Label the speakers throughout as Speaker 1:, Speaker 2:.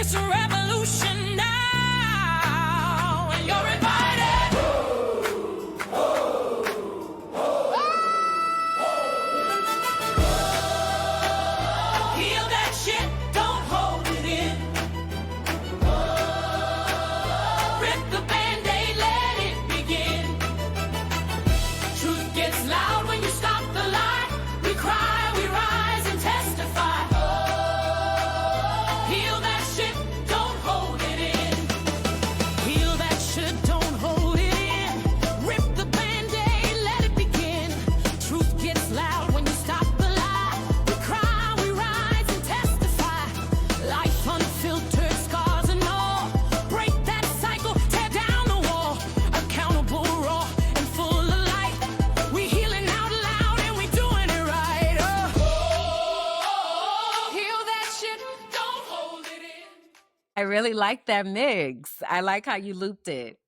Speaker 1: It's a revolution now, and you're invited. Heal that shit, don't hold it in. Rip the Band-Aid, let it begin. Truth gets loud when you stop the lie. We cry, we rise and testify. Heal that shit, don't hold it in. Heal that shit, don't hold it in. Rip the Band-Aid, let it begin. Truth gets loud when you stop the lie. We cry, we rise and testify. Life unfiltered, scars and all. Break that cycle, tear down the wall. Accountable, raw, and full of light. We healing out loud and we doing it right. Heal that shit, don't hold it in.
Speaker 2: I really like that mix. I like how you looped it.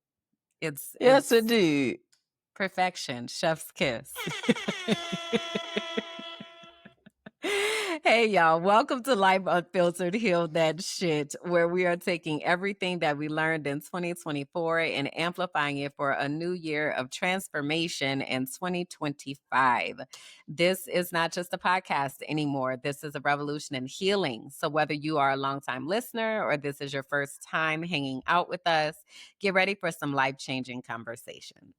Speaker 2: It's
Speaker 3: Yes, indeed.
Speaker 2: perfection. Chef's kiss. Hey, y'all. Welcome to Life Unfiltered, Heal That Shit, where we are taking everything that we learned in 2024 and amplifying it for a new year of transformation in 2025. This is not just a podcast anymore. This is a revolution in healing. So whether you are a longtime listener or this is your first time hanging out with us, get ready for some life-changing conversations.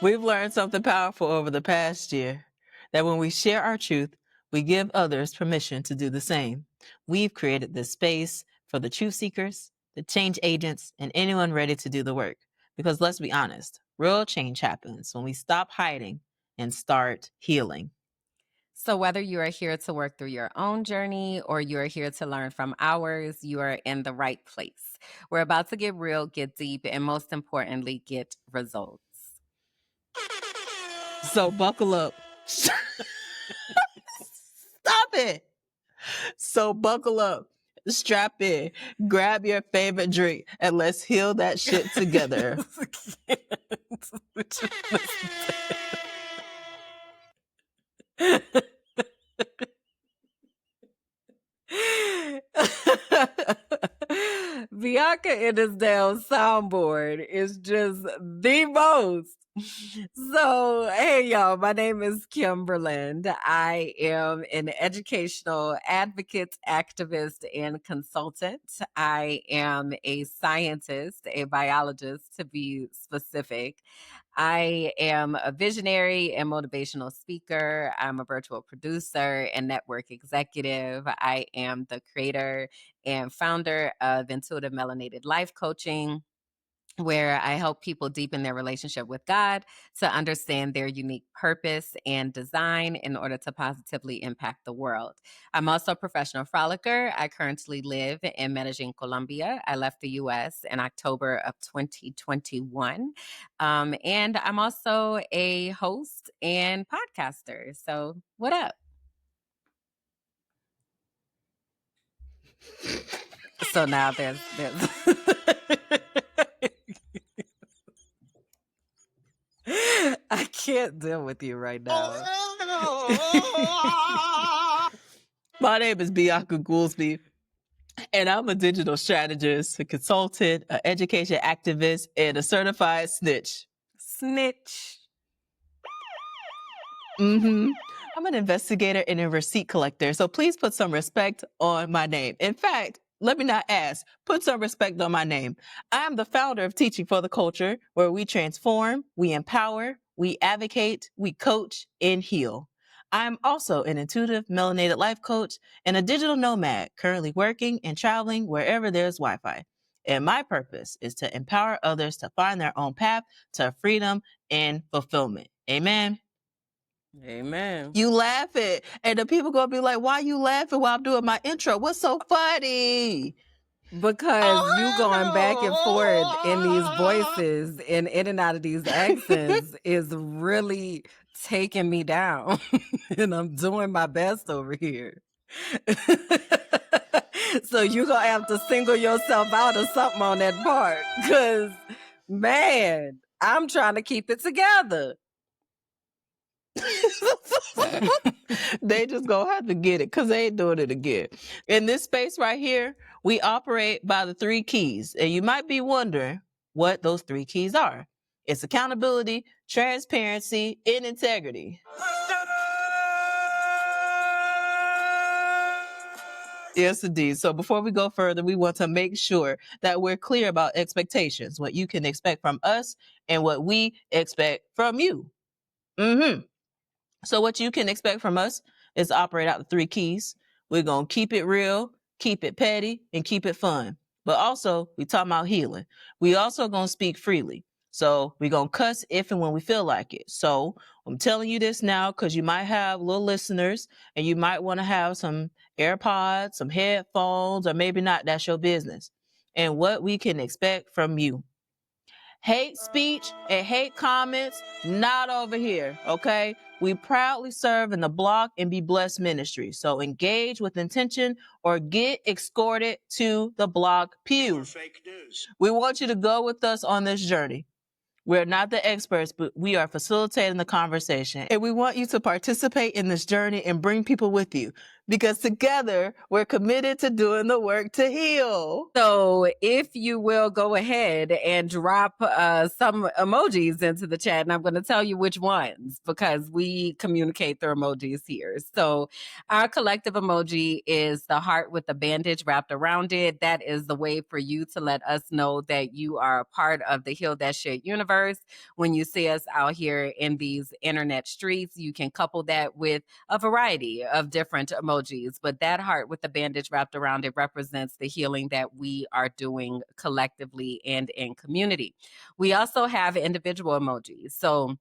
Speaker 3: We've learned something powerful over the past year, that when we share our truth, we give others permission to do the same. We've created this space for the truth seekers, the change agents, and anyone ready to do the work. Because let's be honest, real change happens when we stop hiding and start healing.
Speaker 2: So whether you are here to work through your own journey or you are here to learn from ours, you are in the right place. We're about to get real, get deep, and most importantly, get results.
Speaker 3: So buckle up. Stop it. So buckle up, strap in, grab your favorite drink, and let's heal that shit together.
Speaker 2: Bianca in this damn soundboard is just the most. So, hey, y'all, my name is Kimberland. I am an educational advocate, activist, and consultant. I am a scientist, a biologist to be specific. I am a visionary and motivational speaker. I'm a virtual producer and network executive. I am the creator and founder of Intuitive Melanated Life Coaching, where I help people deepen their relationship with God to understand their unique purpose and design in order to positively impact the world. I'm also a professional frolicker. I currently live in Medellin, Colombia. I left the U.S. in October of 2021. And I'm also a host and podcaster. So what up? So now there's I can't deal with you right now.
Speaker 3: My name is Bianca Goolsby, and I'm a digital strategist, a consultant, an education activist, and a certified snitch.
Speaker 2: Snitch.
Speaker 3: I'm an investigator and a receipt collector, so please put some respect on my name. In fact, let me not ask, put some respect on my name. I am the founder of Teaching for the Culture, where we transform, we empower, we advocate, we coach, and heal. I'm also an intuitive melanated life coach and a digital nomad, currently working and traveling wherever there's Wi-Fi. And my purpose is to empower others to find their own path to freedom and fulfillment. Amen.
Speaker 2: Amen.
Speaker 3: You laughing, and the people gonna be like, why you laughing while I'm doing my intro? What's so funny?
Speaker 2: Because you going back and forth in these voices and in and out of these accents is really taking me down. And I'm doing my best over here. So you're going to have to single yourself out or something on that part. Because, man, I'm trying to keep it together.
Speaker 3: They just gonna have to get it because they ain't doing it again. In this space right here, we operate by the 3 keys. And you might be wondering what those 3 keys are. It's accountability, transparency, and integrity. Yes, indeed. So before we go further, we want to make sure that we're clear about expectations, what you can expect from us and what we expect from you. So what you can expect from us is to operate out the 3 keys. We're going to keep it real, keep it petty, and keep it fun. But also, we talking about healing. We also going to speak freely. So we're going to cuss if and when we feel like it. So I'm telling you this now because you might have little listeners and you might want to have some AirPods, some headphones, or maybe not. That's your business. And what we can expect from you. Hate speech and hate comments, not over here, okay? We proudly serve in the Block and Be Blessed ministry. So engage with intention or get escorted to the Block pew. Fake news. We want you to go with us on this journey. We're not the experts, but we are facilitating the conversation. And we want you to participate in this journey and bring people with you because together we're committed to doing the work to heal.
Speaker 2: So if you will go ahead and drop some emojis into the chat, and I'm going to tell you which ones because we communicate through emojis here. So our collective emoji is the heart with the bandage wrapped around it. That is the way for you to let us know that you are a part of the Heal That Shit universe. When you see us out here in these internet streets, you can couple that with a variety of different emojis. But that heart with the bandage wrapped around it represents the healing that we are doing collectively and in community. We also have individual emojis. So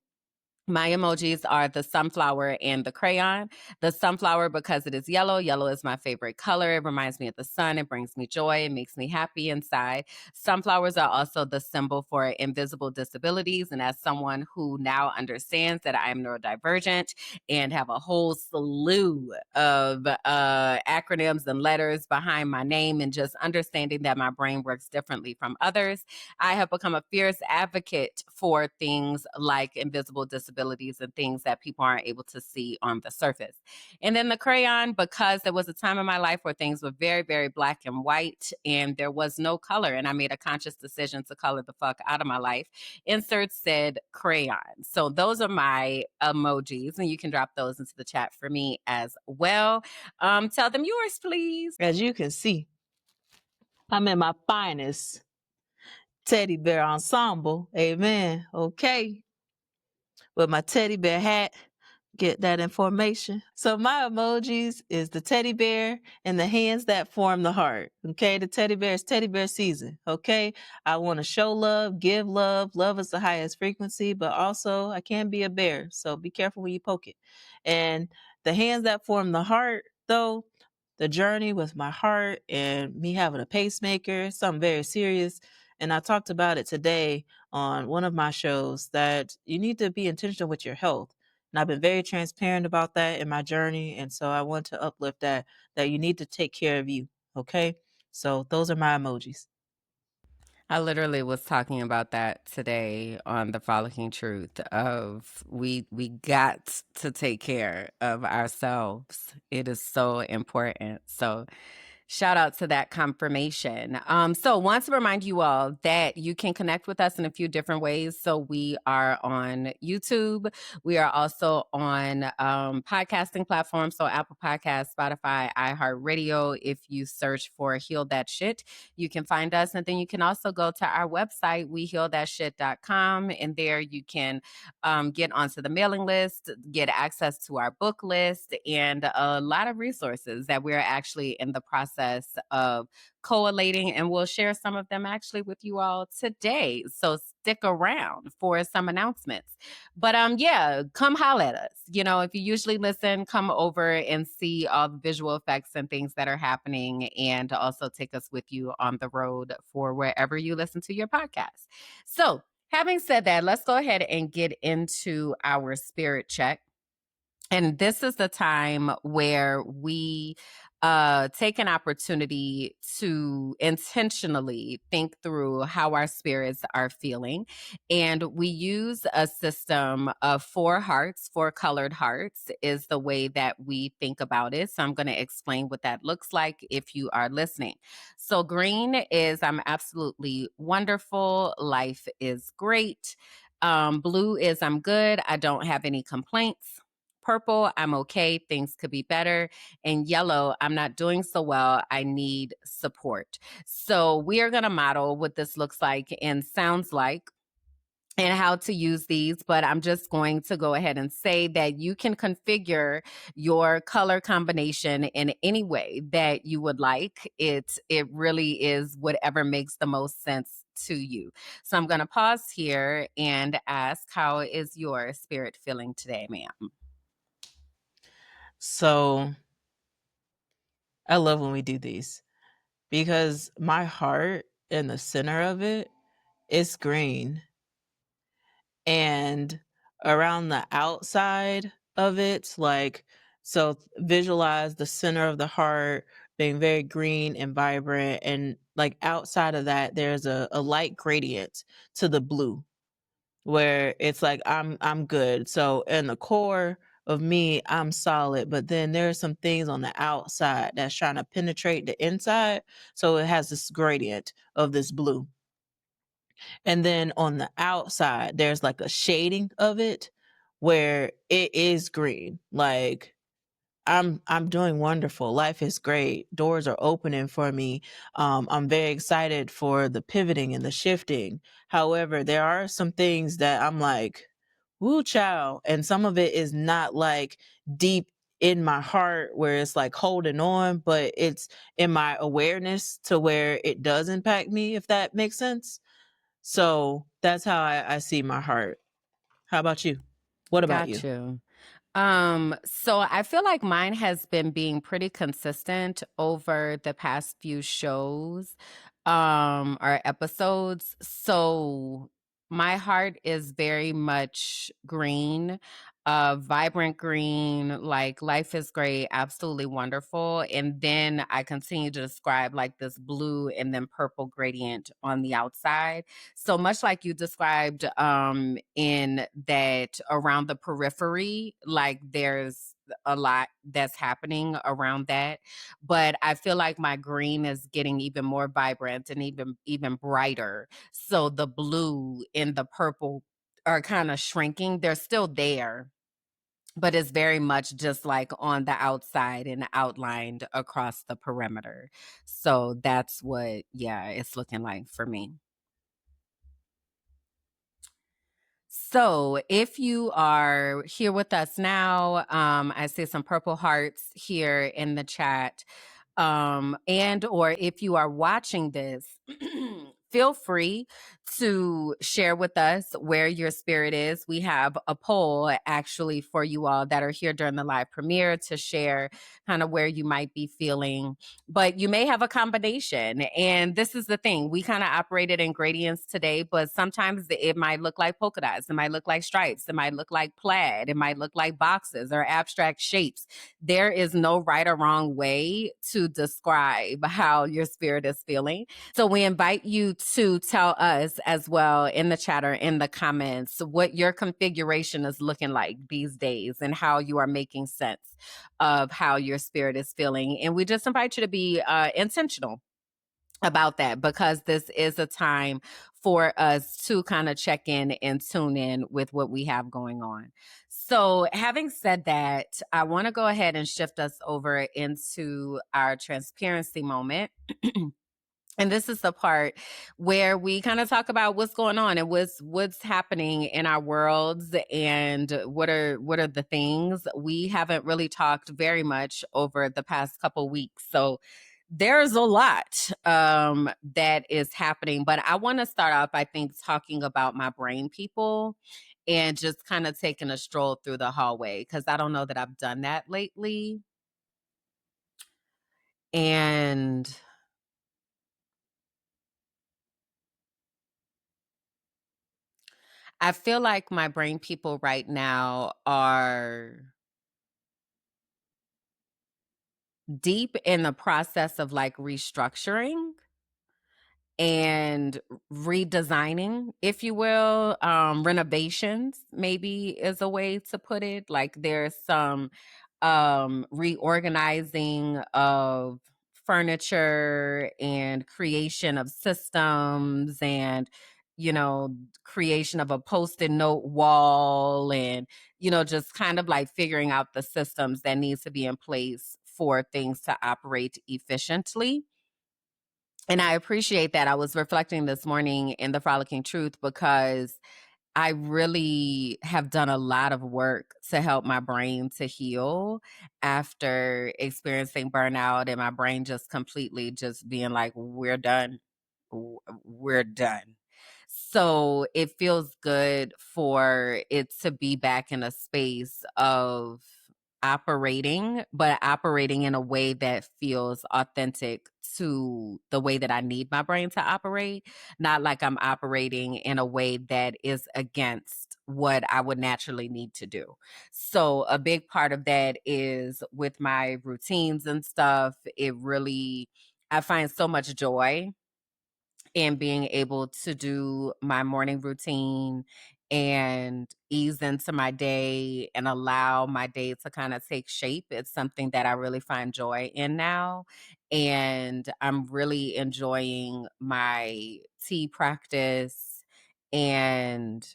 Speaker 2: my emojis are the sunflower and the crayon. The sunflower because it is yellow. Yellow is my favorite color. It reminds me of the sun. It brings me joy. It makes me happy inside. Sunflowers are also the symbol for invisible disabilities. And as someone who now understands that I am neurodivergent and have a whole slew of acronyms and letters behind my name and just understanding that my brain works differently from others, I have become a fierce advocate for things like invisible disabilities and things that people aren't able to see on the surface. And then the crayon, because there was a time in my life where things were very, very black and white and there was no color. And I made a conscious decision to color the fuck out of my life. Insert said crayon. So those are my emojis, and you can drop those into the chat for me as well. Tell them yours, please.
Speaker 3: As you can see, I'm in my finest teddy bear ensemble. Amen. Okay. With my teddy bear hat, get that information. So my emojis is the teddy bear and the hands that form the heart. Okay, the teddy bear is teddy bear season. Okay, I want to show love, give love. Love is the highest frequency, but also I can be a bear. So be careful when you poke it. And the hands that form the heart, though, the journey with my heart and me having a pacemaker, something very serious. And I talked about it today on one of my shows that you need to be intentional with your health. And I've been very transparent about that in my journey. And so I want to uplift that you need to take care of you. Okay. So those are my emojis.
Speaker 2: I literally was talking about that today on the Frolicking Truth of we got to take care of ourselves. It is so important. So shout out to that confirmation. So want to remind you all that you can connect with us in a few different ways. So we are on YouTube. We are also on podcasting platforms. So Apple Podcasts, Spotify, iHeartRadio. If you search for Heal That Shit, you can find us. And then you can also go to our website, wehealthatshit.com. And there you can get onto the mailing list, get access to our book list, and a lot of resources that we're actually in the process of collating, and we'll share some of them actually with you all today. So stick around for some announcements. But yeah, come holler at us. You know, if you usually listen, come over and see all the visual effects and things that are happening, and also take us with you on the road for wherever you listen to your podcast. So having said that, let's go ahead and get into our spirit check. And this is the time where we take an opportunity to intentionally think through how our spirits are feeling. And we use a system of four hearts, four colored hearts is the way that we think about it. So I'm going to explain what that looks like if you are listening. So green is I'm absolutely wonderful. Life is great. Blue is I'm good. I don't have any complaints. Purple, I'm okay. Things could be better. And yellow, I'm not doing so well. I need support. So we are going to model what this looks like and sounds like and how to use these, but I'm just going to go ahead and say that you can configure your color combination in any way that you would like. It really is whatever makes the most sense to you. So I'm going to pause here and ask, how is your spirit feeling today, ma'am?
Speaker 3: So I love when we do these because my heart in the center of it is green. And around the outside of it, like, so visualize the center of the heart being very green and vibrant. And like outside of that, there's a light gradient to the blue where it's like I'm good. So in the core of me, I'm solid, but then there are some things on the outside that's trying to penetrate the inside. So it has this gradient of this blue. And then on the outside, there's like a shading of it where it is green. Like I'm doing wonderful. Life is great. Doors are opening for me. I'm very excited for the pivoting and the shifting. However, there are some things that I'm like, woo child. And some of it is not like deep in my heart where it's like holding on, but it's in my awareness to where it does impact me, if that makes sense. So that's how I see my heart. How about you? What about
Speaker 2: Got
Speaker 3: you?
Speaker 2: you. So I feel like mine has been being pretty consistent over the past few shows, or episodes. So my heart is very much green, vibrant green, like life is great, absolutely wonderful. And then I continue to describe like this blue and then purple gradient on the outside. So much like you described in that around the periphery, like there's a lot that's happening around that. But I feel like my green is getting even more vibrant and even brighter. So the blue and the purple are kind of shrinking. They're still there, but it's very much just like on the outside and outlined across the perimeter. So that's what, yeah, it's looking like for me. So, if you are here with us now, I see some purple hearts here in the chat. And or if you are watching this, feel free to share with us where your spirit is. We have a poll actually for you all that are here during the live premiere to share kind of where you might be feeling, but you may have a combination. And this is the thing, we kind of operated in gradients today, but sometimes it might look like polka dots, it might look like stripes, it might look like plaid, it might look like boxes or abstract shapes. There is no right or wrong way to describe how your spirit is feeling. So we invite you to tell us as well in the chat or in the comments what your configuration is looking like these days and how you are making sense of how your spirit is feeling. And we just invite you to be intentional about that, because this is a time for us to kind of check in and tune in with what we have going on. So, having said that, I want to go ahead and shift us over into our transparency moment. And this is the part where we kind of talk about what's going on and what's happening in our worlds and what are the things. We haven't really talked very much over the past couple weeks. So there's a lot that is happening, but I want to start off, I think, talking about my brain people and just kind of taking a stroll through the hallway, because I don't know that I've done that lately. And I feel like my brain people right now are deep in the process of like restructuring and redesigning, if you will. Renovations maybe is a way to put it. Like there's some reorganizing of furniture and creation of systems and creation of a post-it note wall and just kind of like figuring out the systems that needs to be in place for things to operate efficiently. And I appreciate that. I was reflecting this morning in the Frolicking Truth because I really have done a lot of work to help my brain to heal after experiencing burnout and my brain just completely just being like, we're done. We're done. So it feels good for it to be back in a space of operating, but operating in a way that feels authentic to the way that I need my brain to operate, not like I'm operating in a way that is against what I would naturally need to do. So a big part of that is with my routines and stuff. I find so much joy and being able to do my morning routine and ease into my day and allow my day to kind of take shape. It's something that I really find joy in now. And I'm really enjoying my tea practice and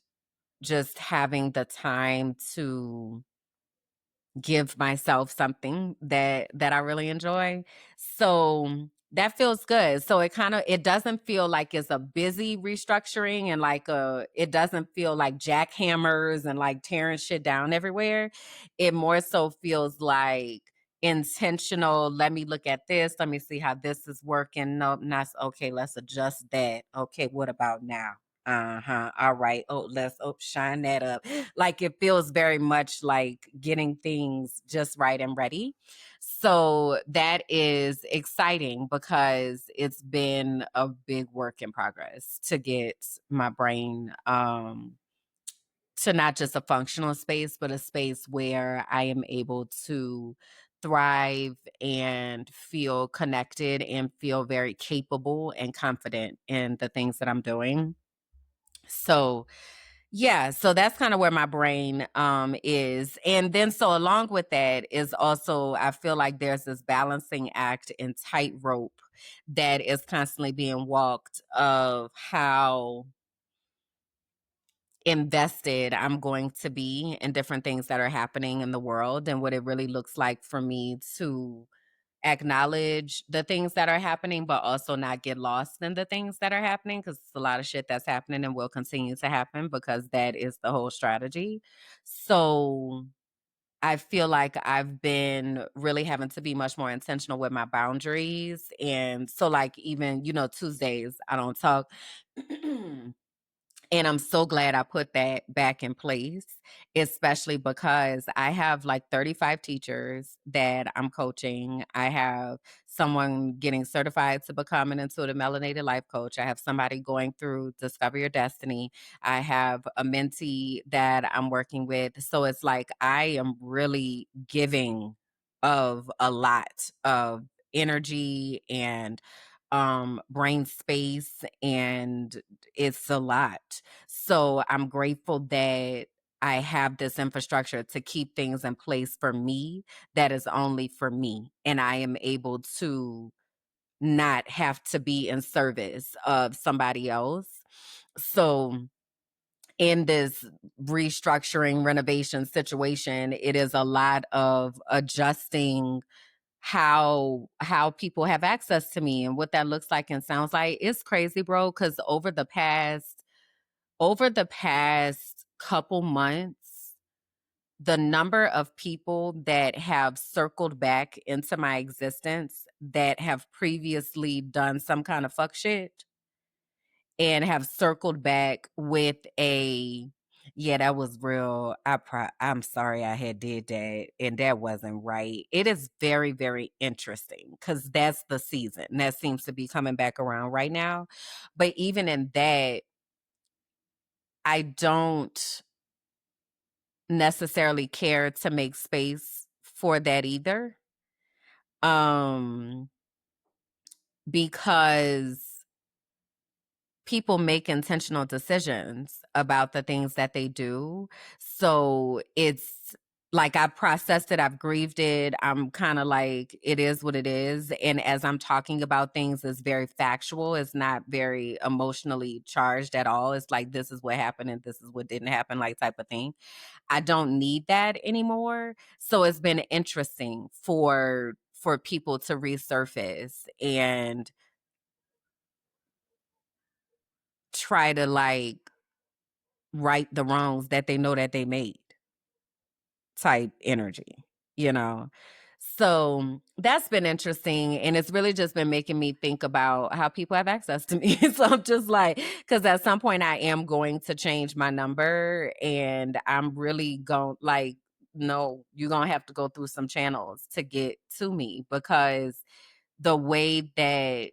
Speaker 2: just having the time to give myself something that I really enjoy. So that feels good. So it doesn't feel like it's a busy restructuring and it doesn't feel like jackhammers and like tearing shit down everywhere. It more so feels like intentional. Let me look at this. Let me see how this is working. Nope, not okay. Let's adjust that. Okay, what about now? All right. Let's shine that up. Like it feels very much like getting things just right and ready. So that is exciting because it's been a big work in progress to get my brain to not just a functional space, but a space where I am able to thrive and feel connected and feel very capable and confident in the things that I'm doing. So yeah, so that's kind of where my brain is. And then so along with that is also I feel like there's this balancing act and tightrope that is constantly being walked of how invested I'm going to be in different things that are happening in the world and what it really looks like for me to acknowledge the things that are happening, but also not get lost in the things that are happening because it's a lot of shit that's happening and will continue to happen because that is the whole strategy. So I feel like I've been really having to be much more intentional with my boundaries. And so, like, even, Tuesdays, I don't talk. And I'm so glad I put that back in place, especially because I have like 35 teachers that I'm coaching. I have someone getting certified to become an intuitive melanated life coach. I have somebody going through Discover Your Destiny. I have a mentee that I'm working with. So it's like I am really giving of a lot of energy and brain space, and it's a lot. So I'm grateful that I have this infrastructure to keep things in place for me that is only for me. And I am able to not have to be in service of somebody else. So in this restructuring renovation situation, it is a lot of adjusting how people have access to me and what that looks like and sounds like. It's crazy, bro, because over the past couple months, the number of people that have circled back into my existence that have previously done some kind of fuck shit and have circled back with yeah, that was real. I'm sorry I had did that and that wasn't right. It is very, very interesting because that's the season that seems to be coming back around right now. But even in that, I don't necessarily care to make space for that either. um because people make intentional decisions about the things that they do. So it's like I've processed it, I've grieved it. I'm kind of like, it is what it is. And as I'm talking about things, it's very factual. It's not very emotionally charged at all. It's like, this is what happened and this is what didn't happen, like type of thing. I don't need that anymore. So it's been interesting for people to resurface and try to like right the wrongs that they know that they made type energy, you know? So that's been interesting. And it's really just been making me think about how people have access to me. So I'm just like, because at some point I am going to change my number and I'm really going like, no, you're going to have to go through some channels to get to me because the way that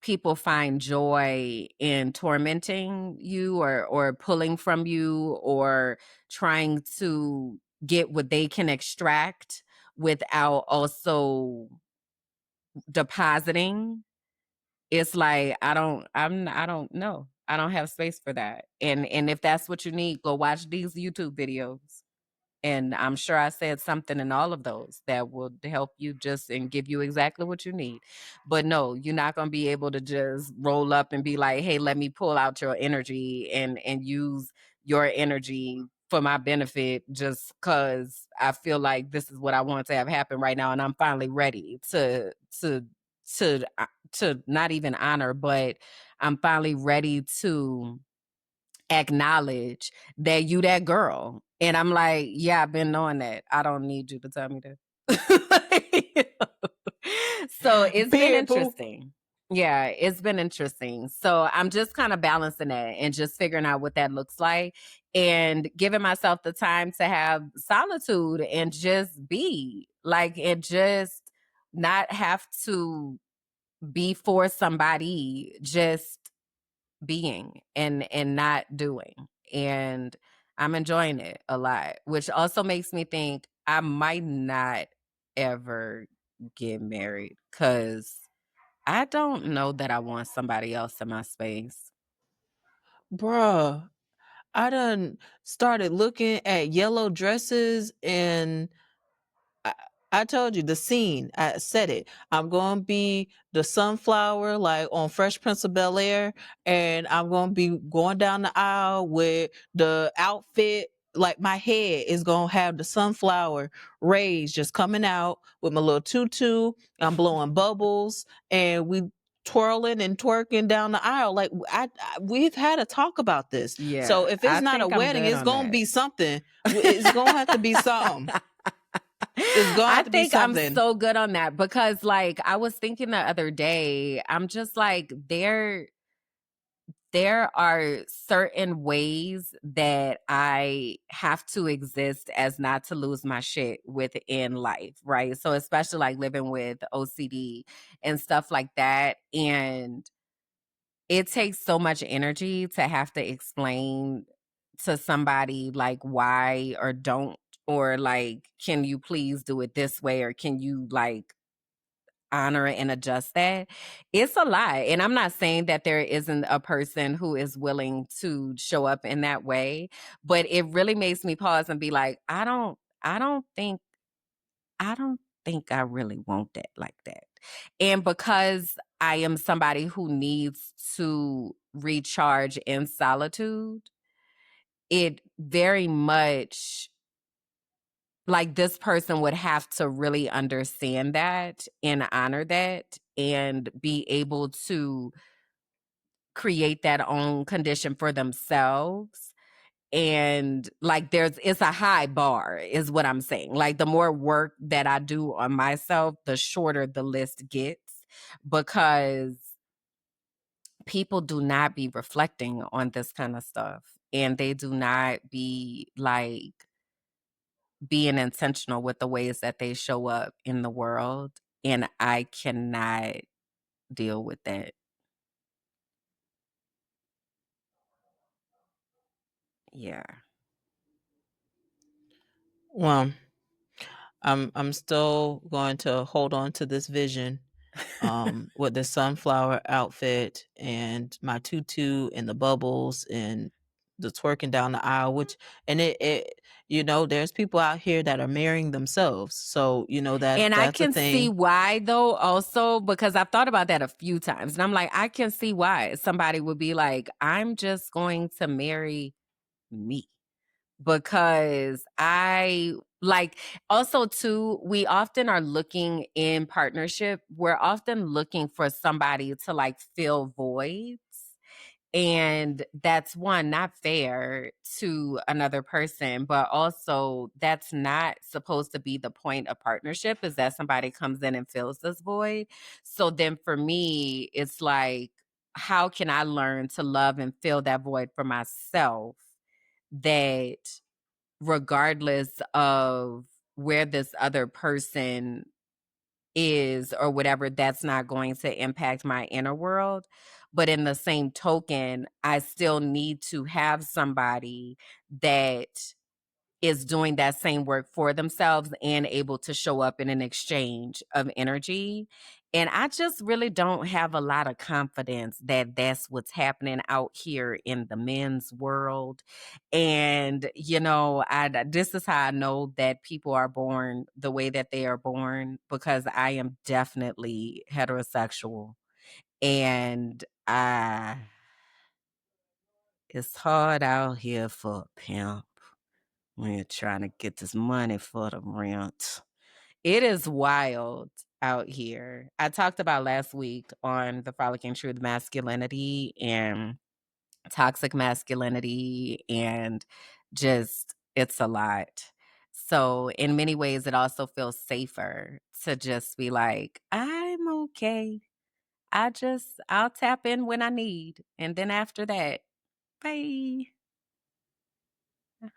Speaker 2: people find joy in tormenting you or pulling from you or trying to get what they can extract without also depositing. It's like I don't know. I don't have space for that. And if that's what you need, go watch these YouTube videos. And I'm sure I said something in all of those that will help you just and give you exactly what you need. But no, you're not going to be able to just roll up and be like, "Hey, let me pull out your energy and use your energy for my benefit just cuz I feel like this is what I want to have happen right now and I'm finally ready to not even honor, but I'm finally ready to acknowledge that you that girl." And I'm like, yeah, I've been knowing that. I don't need you to tell me this. So it's been
Speaker 3: Period, boo.
Speaker 2: interesting. Yeah, it's been interesting. So I'm just kind of balancing that and just figuring out what that looks like and giving myself the time to have solitude and just be like, and just not have to be for somebody, just being and not doing. And I'm enjoying it a lot, which also makes me think I might not ever get married because I don't know that I want somebody else in my space.
Speaker 3: Bruh, I done started looking at yellow dresses and I, I told you the scene. I said it. I'm going to be the sunflower like on Fresh Prince of Bel-Air, and I'm going to be going down the aisle with the outfit. Like my head is going to have the sunflower rays just coming out with my little tutu. I'm blowing bubbles and we twirling and twerking down the aisle. Like we've had a talk about this. So
Speaker 2: Yeah,
Speaker 3: if it's
Speaker 2: I
Speaker 3: not a
Speaker 2: think I'm
Speaker 3: wedding,
Speaker 2: good
Speaker 3: it's
Speaker 2: on
Speaker 3: going to
Speaker 2: that.
Speaker 3: be something. It's going to have to be something. It's gonna
Speaker 2: I
Speaker 3: have to be
Speaker 2: think I'm
Speaker 3: something.
Speaker 2: so good on that because like I was thinking the other day, I'm just like there are certain ways that I have to exist as not to lose my shit within life, right? So especially like living with OCD and stuff like that. And it takes so much energy to have to explain to somebody like why or don't, or like, can you please do it this way? Or can you like honor and adjust that? It's a lot. And I'm not saying that there isn't a person who is willing to show up in that way, but it really makes me pause and be like, I don't think I really want that like that. And because I am somebody who needs to recharge in solitude, it very much like this person would have to really understand that and honor that and be able to create that own condition for themselves. And like it's a high bar is what I'm saying. Like the more work that I do on myself, the shorter the list gets because people do not be reflecting on this kind of stuff and they do not be like being intentional with the ways that they show up in the world. And I cannot deal with that. Yeah.
Speaker 3: Well, I'm still going to hold on to this vision with the sunflower outfit and my tutu and the bubbles and the twerking down the aisle, which and it there's people out here that are marrying themselves. So,
Speaker 2: And I
Speaker 3: that's a
Speaker 2: can see
Speaker 3: thing.
Speaker 2: why though also because I've thought about that a few times and I'm like I can see why somebody would be like I'm just going to marry me because I like also too we often are looking in partnership we're often looking for somebody to like fill voids and that's one not fair to another person but also that's not supposed to be the point of partnership is that somebody comes in and fills this void. So then for me it's like how can I learn to love and fill that void for myself that regardless of where this other person is or whatever, that's not going to impact my inner world. But in the same token, I still need to have somebody that is doing that same work for themselves and able to show up in an exchange of energy. And I just really don't have a lot of confidence that that's what's happening out here in the men's world. And, this is how I know that people are born the way that they are born because I am definitely heterosexual. And it's hard out here for a pimp when you're trying to get this money for the rent. It is wild out here. I talked about last week on the Frolicking Truth masculinity and toxic masculinity and just it's a lot. So in many ways it also feels safer to just be like, I'm okay. I'll tap in when I need. And then after that, bye.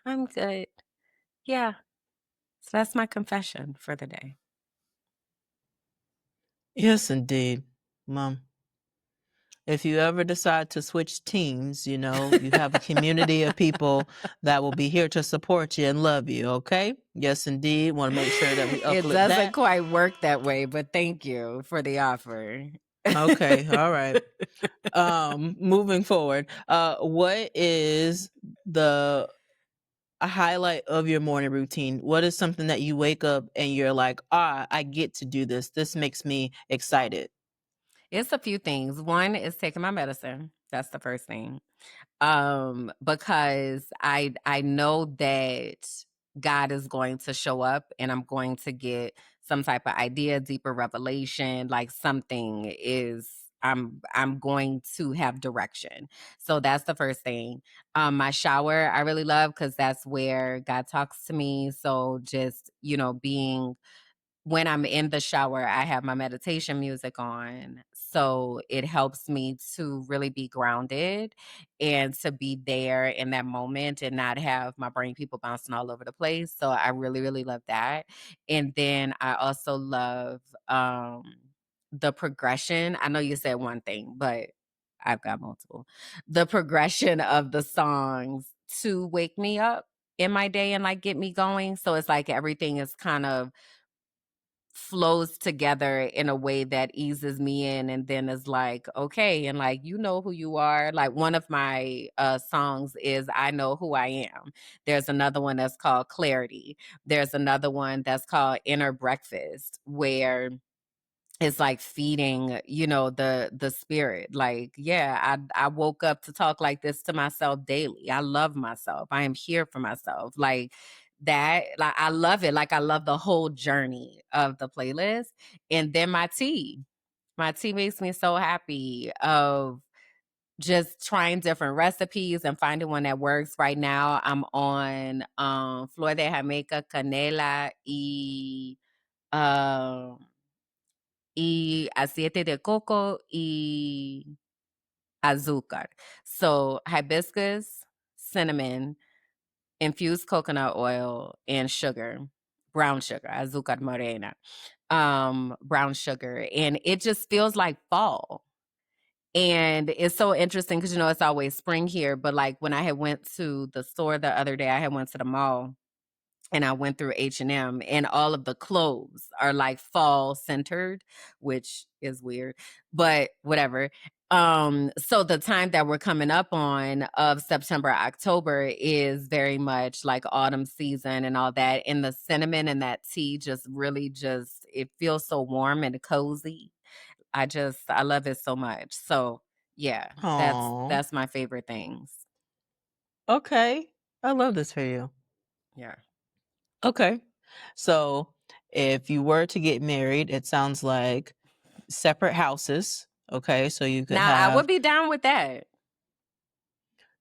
Speaker 2: I'm good. Yeah. So that's my confession for the day.
Speaker 3: Yes, indeed, Mom. If you ever decide to switch teams, you have a community of people that will be here to support you and love you, okay? Yes, indeed. Want to make sure that we
Speaker 2: It
Speaker 3: uplift
Speaker 2: doesn't
Speaker 3: that.
Speaker 2: quite work that way, but thank you for the offer.
Speaker 3: Okay, all right. Moving forward, what is the a highlight of your morning routine? What is something that you wake up and you're like, I get to do this. This makes me excited.
Speaker 2: It's a few things. One is taking my medicine. That's the first thing. Because I know that God is going to show up and I'm going to get some type of idea, deeper revelation, like something is I'm going to have direction. So that's the first thing. My shower I really love because that's where God talks to me. So just, being when I'm in the shower, I have my meditation music on. So it helps me to really be grounded and to be there in that moment and not have my brain people bouncing all over the place. So I really, really love that. And then I also love the progression. I know you said one thing, but I've got multiple. The progression of the songs to wake me up in my day and like get me going. So it's like everything is kind of flows together in a way that eases me in and then is like okay and like you know who you are. Like one of my songs is I Know Who I Am. There's another one that's called Clarity. There's another one that's called Inner Breakfast where it's like feeding, the spirit. Like, yeah, I woke up to talk like this to myself daily. I love myself. I am here for myself. Like that, like I love it. Like I love the whole journey of the playlist. And then my tea. My tea makes me so happy of just trying different recipes and finding one that works. Right now I'm on Flor de Jamaica, Canela um y aceite de coco y azúcar. So hibiscus, cinnamon, infused coconut oil, and sugar, brown sugar, azúcar morena, brown sugar. And it just feels like fall. And it's so interesting because, it's always spring here. But like when I had went to the store the other day, I had went to the mall and I went through H&M, and all of the clothes are like fall centered, which is weird, but whatever. So the time that we're coming up on of September, October is very much like autumn season and all that. And the cinnamon and that tea just really just it feels so warm and cozy. I love it so much. So yeah,
Speaker 3: Aw.
Speaker 2: that's my favorite things.
Speaker 3: Okay. I love this for you.
Speaker 2: Yeah.
Speaker 3: Okay. So if you were to get married, it sounds like separate houses. Okay. So you could
Speaker 2: Now I would
Speaker 3: have
Speaker 2: be down with that.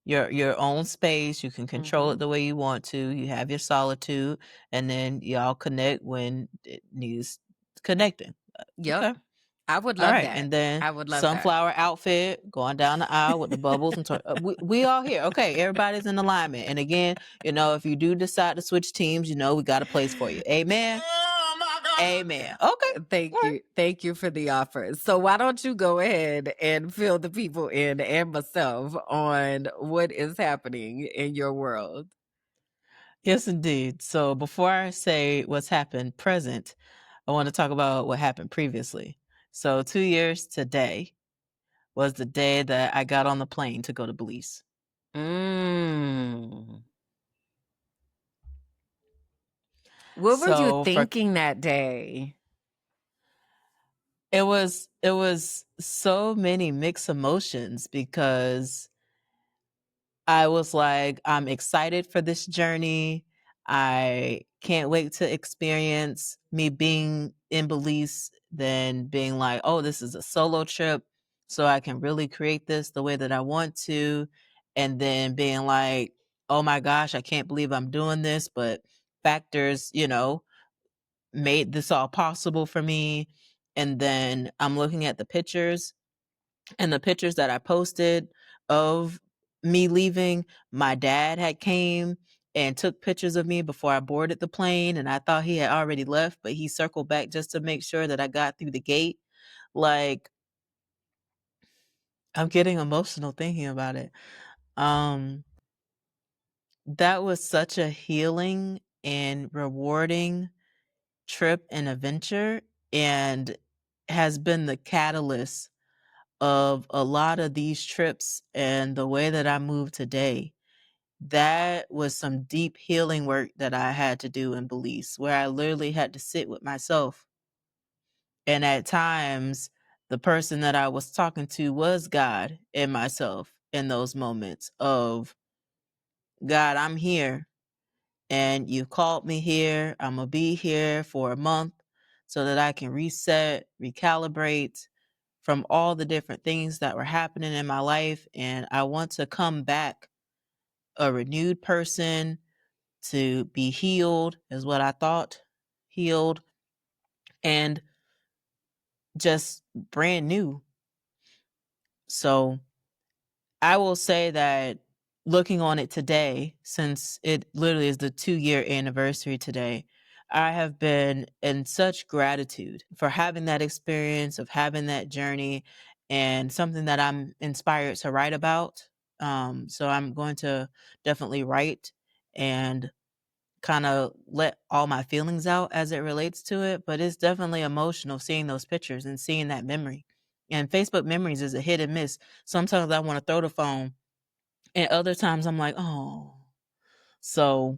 Speaker 3: your own space. You can control
Speaker 2: Hmm.
Speaker 3: it the way you want to. You have your solitude, and then y'all connect when it needs connecting.
Speaker 2: Yep.
Speaker 3: Okay.
Speaker 2: I would
Speaker 3: All
Speaker 2: love
Speaker 3: right.
Speaker 2: that.
Speaker 3: And then
Speaker 2: I would love that.
Speaker 3: sunflower outfit going down the aisle with the bubbles and we all here. Okay. Everybody's in alignment. And again, if you do decide to switch teams, we got a place for you. Amen.
Speaker 1: Oh my God.
Speaker 3: Amen. Okay.
Speaker 2: Thank
Speaker 3: All right.
Speaker 2: you. Thank you for the offer. So why don't you go ahead and fill the people in and myself on what is happening in your world?
Speaker 3: Yes, indeed. So before I say what's happened present, I want to talk about what happened previously. So 2 years today was the day that I got on the plane to go to Belize.
Speaker 2: Mm. What were you
Speaker 3: So for
Speaker 2: thinking that day?
Speaker 3: it was so many mixed emotions because I was like, I'm excited for this journey. I can't wait to experience me being in Belize, then being like, oh, this is a solo trip. So I can really create this the way that I want to. And then being like, oh my gosh, I can't believe I'm doing this. But factors, made this all possible for me. And then I'm looking at the pictures and the pictures that I posted of me leaving, my dad had came and took pictures of me before I boarded the plane, and I thought he had already left, but he circled back just to make sure that I got through the gate. Like, I'm getting emotional thinking about it. Um, that was such a healing and rewarding trip and adventure, and has been the catalyst of a lot of these trips and the way that I move today. That was some deep healing work that I had to do in Belize, where I literally had to sit with myself. And at times, the person that I was talking to was God and myself in those moments of, God, I'm here and you called me here. I'm going to be here for a month so that I can reset, recalibrate from all the different things that were happening in my life. And I want to come back a renewed person, to be healed, is what I thought, healed, and just brand new. So I will say that looking on it today, since it literally is the 2-year anniversary today, I have been in such gratitude for having that experience, of having that journey, and something that I'm inspired to write about. So I'm going to definitely write and kind of let all my feelings out as it relates to it, but it's definitely emotional seeing those pictures and seeing that memory. And Facebook memories is a hit and miss. Sometimes I want to throw the phone, and other times I'm like, oh. So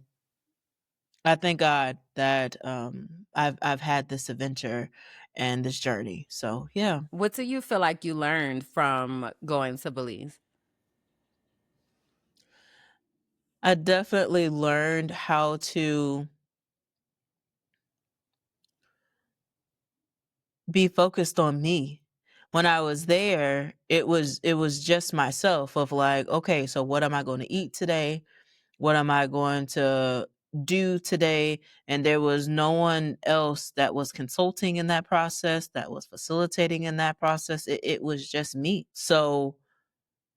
Speaker 3: I thank God that I've had this adventure and this journey. So yeah,
Speaker 2: What do you feel like you learned from going to Belize?
Speaker 3: I definitely learned how to be focused on me. When I was there, it was just myself of like, okay, so what am I going to eat today? What am I going to do today? And there was no one else that was consulting in that process, that was facilitating in that process. It was just me. So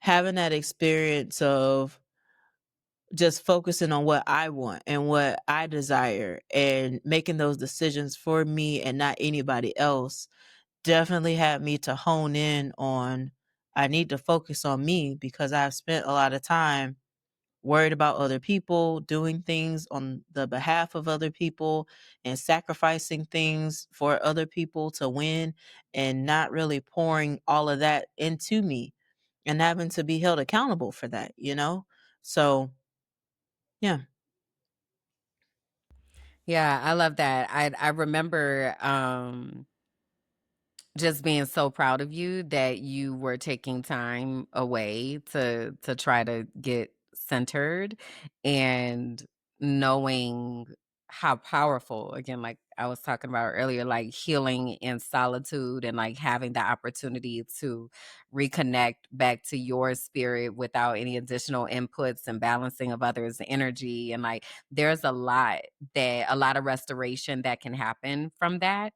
Speaker 3: having that experience of just focusing on what I want and what I desire and making those decisions for me and not anybody else definitely had me to hone in on, I need to focus on me, because I've spent a lot of time worried about other people, doing things on the behalf of other people, and sacrificing things for other people to win, and not really pouring all of that into me and having to be held accountable for that, you know? So, yeah.
Speaker 2: Yeah, I love that. I remember just being so proud of you that you were taking time away to try to get centered, and knowing how powerful, again, like I was talking about earlier, like healing in solitude, and like having the opportunity to reconnect back to your spirit without any additional inputs and balancing of others' energy. And like there's a lot of restoration that can happen from that.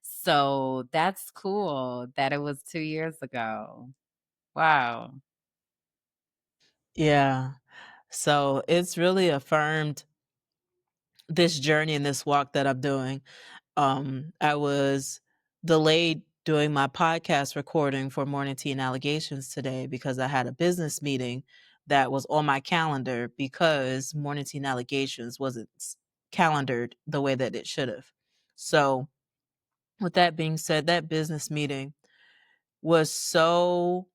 Speaker 2: So that's cool that it was 2 years ago. Wow.
Speaker 3: Yeah. So it's really affirmed this journey and this walk that I'm doing. I was delayed doing my podcast recording for Morning Tea and Allegations today because I had a business meeting that was on my calendar because Morning Tea and Allegations wasn't calendared the way that it should have. So, with that being said, that business meeting was so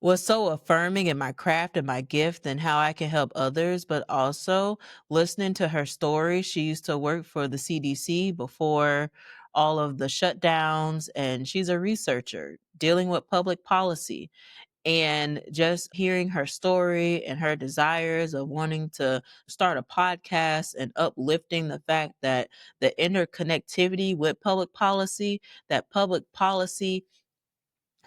Speaker 3: affirming in my craft and my gift and how I can help others, but also listening to her story. She used to work for the CDC before all of the shutdowns, and she's a researcher dealing with public policy. And just hearing her story and her desires of wanting to start a podcast and uplifting the fact that the interconnectivity with public policy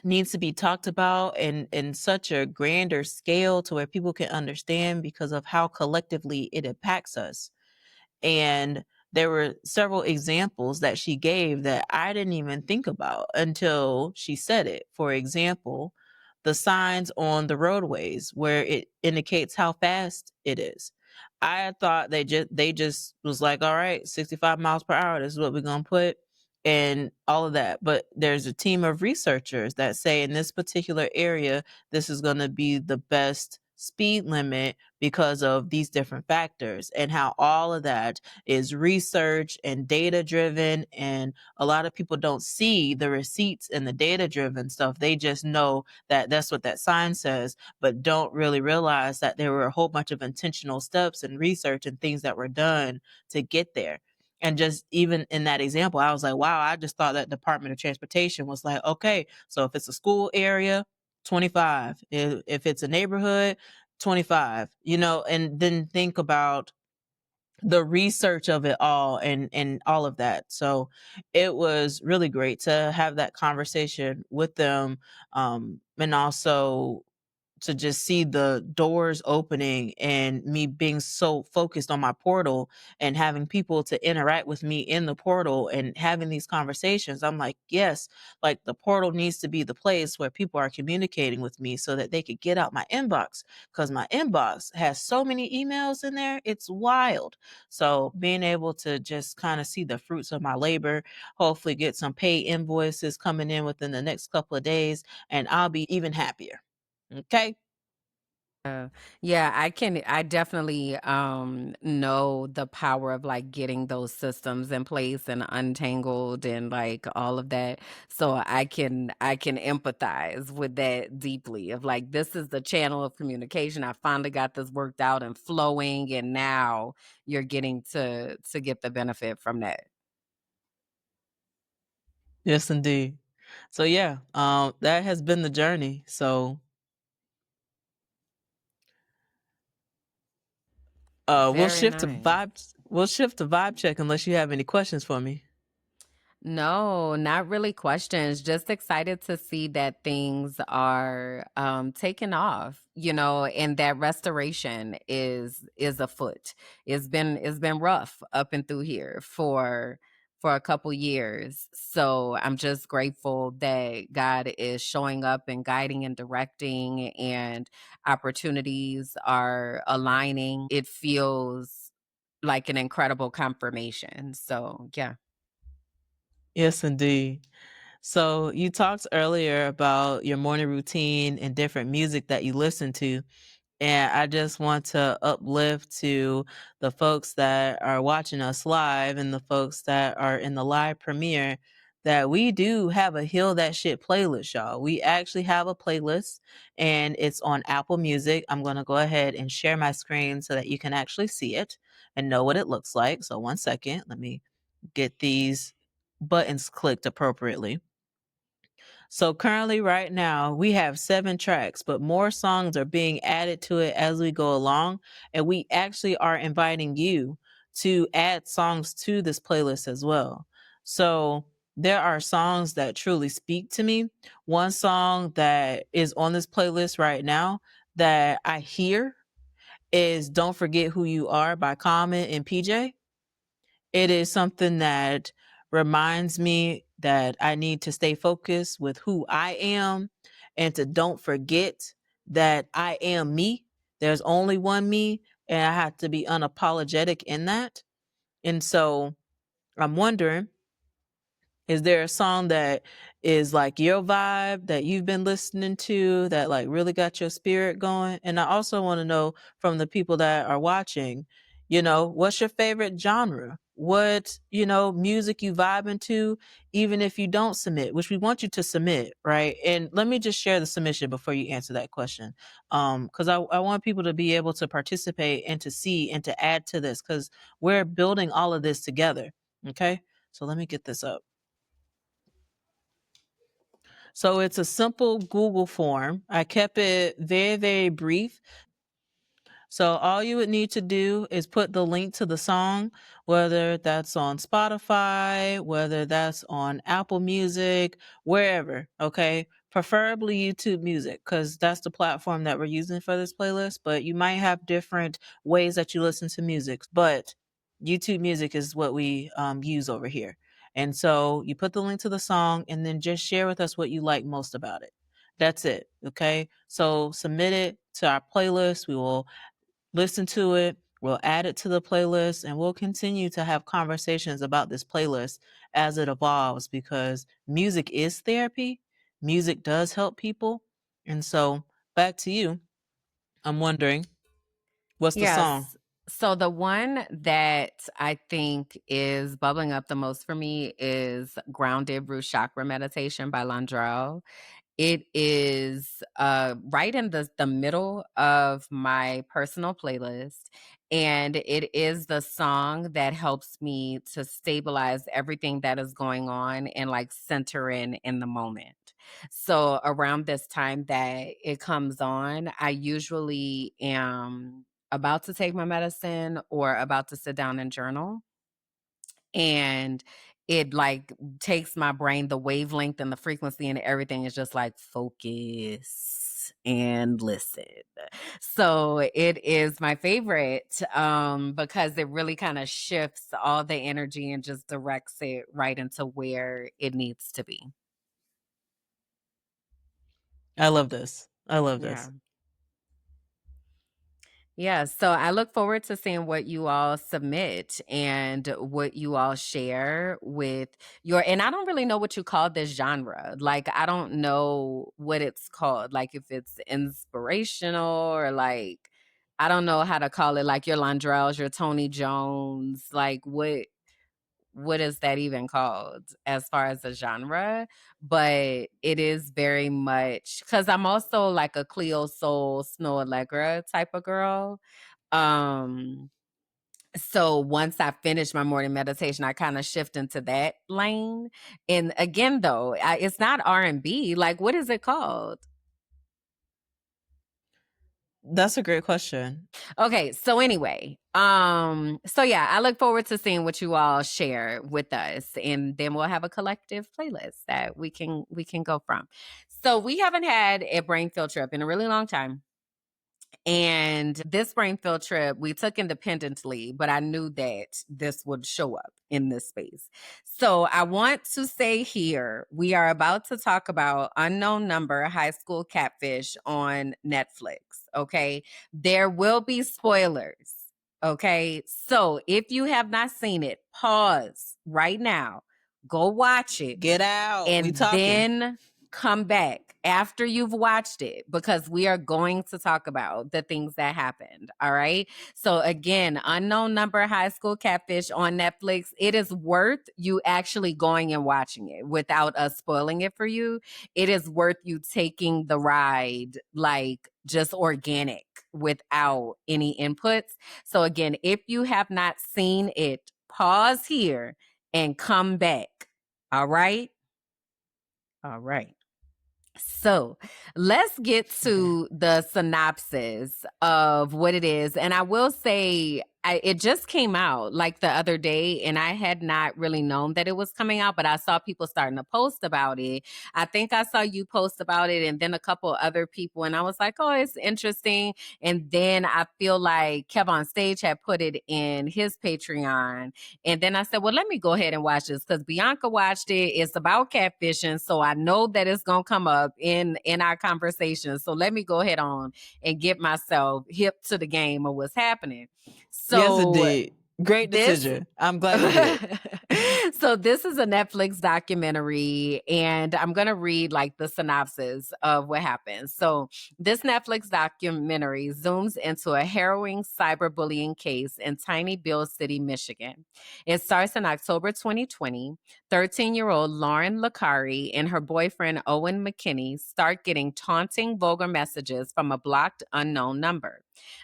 Speaker 3: needs to be talked about in such a grander scale to where people can understand because of how collectively it impacts us. And there were several examples that she gave that I didn't even think about until she said it. For example, the signs on the roadways where it indicates how fast it is. I thought they just was like, all right, 65 miles per hour, this is what we're gonna put, and all of that. But there's a team of researchers that say in this particular area, this is gonna be the best speed limit because of these different factors, and how all of that is research and data driven. And a lot of people don't see the receipts and the data driven stuff. They just know that that's what that sign says, but don't really realize that there were a whole bunch of intentional steps and research and things that were done to get there. And just even in that example, I was like, wow, I just thought that Department of Transportation was like, okay, so if it's a school area, 25. If it's a neighborhood, 25, and then think about the research of it all and all of that. So it was really great to have that conversation with them, and also to just see the doors opening and me being so focused on my portal and having people to interact with me in the portal and having these conversations. I'm like, yes, like the portal needs to be the place where people are communicating with me so that they could get out my inbox, because my inbox has so many emails in there. It's wild. So being able to just kind of see the fruits of my labor, hopefully get some pay invoices coming in within the next couple of days, and I'll be even happier. Okay.
Speaker 2: Yeah, I definitely know the power of like getting those systems in place and untangled and like all of that. So I can empathize with that deeply, of like this is the channel of communication. I finally got this worked out and flowing, and now you're getting to get the benefit from that.
Speaker 3: Yes, indeed. So yeah, that has been the journey. So we'll
Speaker 2: Very
Speaker 3: shift to
Speaker 2: nice.
Speaker 3: vibes. We'll shift to vibe check unless you have any questions for me.
Speaker 2: No, not really questions. Just excited to see that things are taking off, and that restoration is afoot. It's been rough up and through here for a couple years. So I'm just grateful that God is showing up and guiding and directing, and opportunities are aligning. It feels like an incredible confirmation. So yeah.
Speaker 3: Yes, indeed. So you talked earlier about your morning routine and different music that you listen to. And I just want to uplift to the folks that are watching us live and the folks that are in the live premiere that we do have a Heal That Shit playlist, y'all. We actually have a playlist and it's on Apple Music. I'm going to go ahead and share my screen so that you can actually see it and know what it looks like. So, one second, let me get these buttons clicked appropriately. So currently right now we have 7 tracks, but more songs are being added to it as we go along. And we actually are inviting you to add songs to this playlist as well. So there are songs that truly speak to me. One song that is on this playlist right now that I hear is Don't Forget Who You Are by Common and PJ. It is something that reminds me that I need to stay focused with who I am and to don't forget that I am me. There's only one me, and I have to be unapologetic in that. And so I'm wondering, is there a song that is like your vibe that you've been listening to that like really got your spirit going? And I also want to know from the people that are watching, what's your favorite genre? What, music you vibing to, even if you don't submit, which we want you to submit, right? And let me just share the submission before you answer that question. Because I want people to be able to participate and to see and to add to this because we're building all of this together. Okay. So let me get this up. So it's a simple Google form. I kept it very, very brief. So all you would need to do is put the link to the song, whether that's on Spotify, whether that's on Apple Music, wherever, okay? Preferably YouTube Music, because that's the platform that we're using for this playlist. But you might have different ways that you listen to music. But YouTube Music is what we use over here. And so you put the link to the song and then just share with us what you like most about it. That's it. Okay. So submit it to our playlist. We will listen to it. We'll add it to the playlist and we'll continue to have conversations about this playlist as it evolves because music is therapy. Music does help people. And so back to you. I'm wondering, what's the song?
Speaker 2: Yes. So the one that I think is bubbling up the most for me is Grounded Root Chakra Meditation by Landrell. It is right in the middle of my personal playlist. And it is the song that helps me to stabilize everything that is going on and like center in the moment. So around this time that it comes on, I usually am about to take my medicine or about to sit down and journal. And it like takes my brain, the wavelength and the frequency and everything is just like focus and listen. So it is my favorite because it really kind of shifts all the energy and just directs it right into where it needs to be.
Speaker 3: I love this. I love
Speaker 2: Yeah.
Speaker 3: this.
Speaker 2: Yeah, so I look forward to seeing what you all submit and what you all share with and I don't really know what you call this genre. Like, I don't know what it's called. Like, if it's inspirational or like, I don't know how to call it. Like your Landrells, your Tony Jones. Like, what is that even called as far as a genre? But it is very much because I'm also like a Cleo Soul, Snow Allegra type of girl. Um, so once I finish my morning meditation, I kind of shift into that lane. And again, though, it's not R&B. Like, what is it called?
Speaker 3: That's a great question.
Speaker 2: Okay, so anyway, so yeah, I look forward to seeing what you all share with us, and then we'll have a collective playlist that we can go from. So we haven't had a brain field trip in a really long time. And this brain field trip we took independently, but I knew that this would show up in this space. So I want to say here, we are about to talk about Unknown Number High School Catfish on Netflix. Okay. There will be spoilers. Okay. So if you have not seen it, pause right now. Go watch it.
Speaker 3: Get out. We
Speaker 2: And
Speaker 3: talking.
Speaker 2: then come back after you've watched it, because we are going to talk about the things that happened. All right. So again, Unknown Number, High School Catfish on Netflix. It is worth you actually going and watching it without us spoiling it for you. It is worth you taking the ride, like just organic without any inputs. So again, if you have not seen it, pause here and come back. All right. All right. So let's get to the synopsis of what it is. And I will say, it just came out like the other day, and I had not really known that it was coming out, but I saw people starting to post about it. I think I saw you post about it, and then a couple other people, and I was like, oh, it's interesting. And then I feel like Kev on Stage had put it in his Patreon. And then I said, well, let me go ahead and watch this, because Bianca watched it. It's about catfishing, so I know that it's going to come up in our conversation. So let me go ahead on and get myself hip to the game of what's happening. So
Speaker 3: Yes, it did. Great decision. I'm glad you did.
Speaker 2: So this is a Netflix documentary, and I'm going to read like the synopsis of what happens. So this Netflix documentary zooms into a harrowing cyberbullying case in Tiny Bill City, Michigan. It starts in October 2020. 13-year-old Lauren Licari and her boyfriend Owen McKinney start getting taunting, vulgar messages from a blocked unknown number.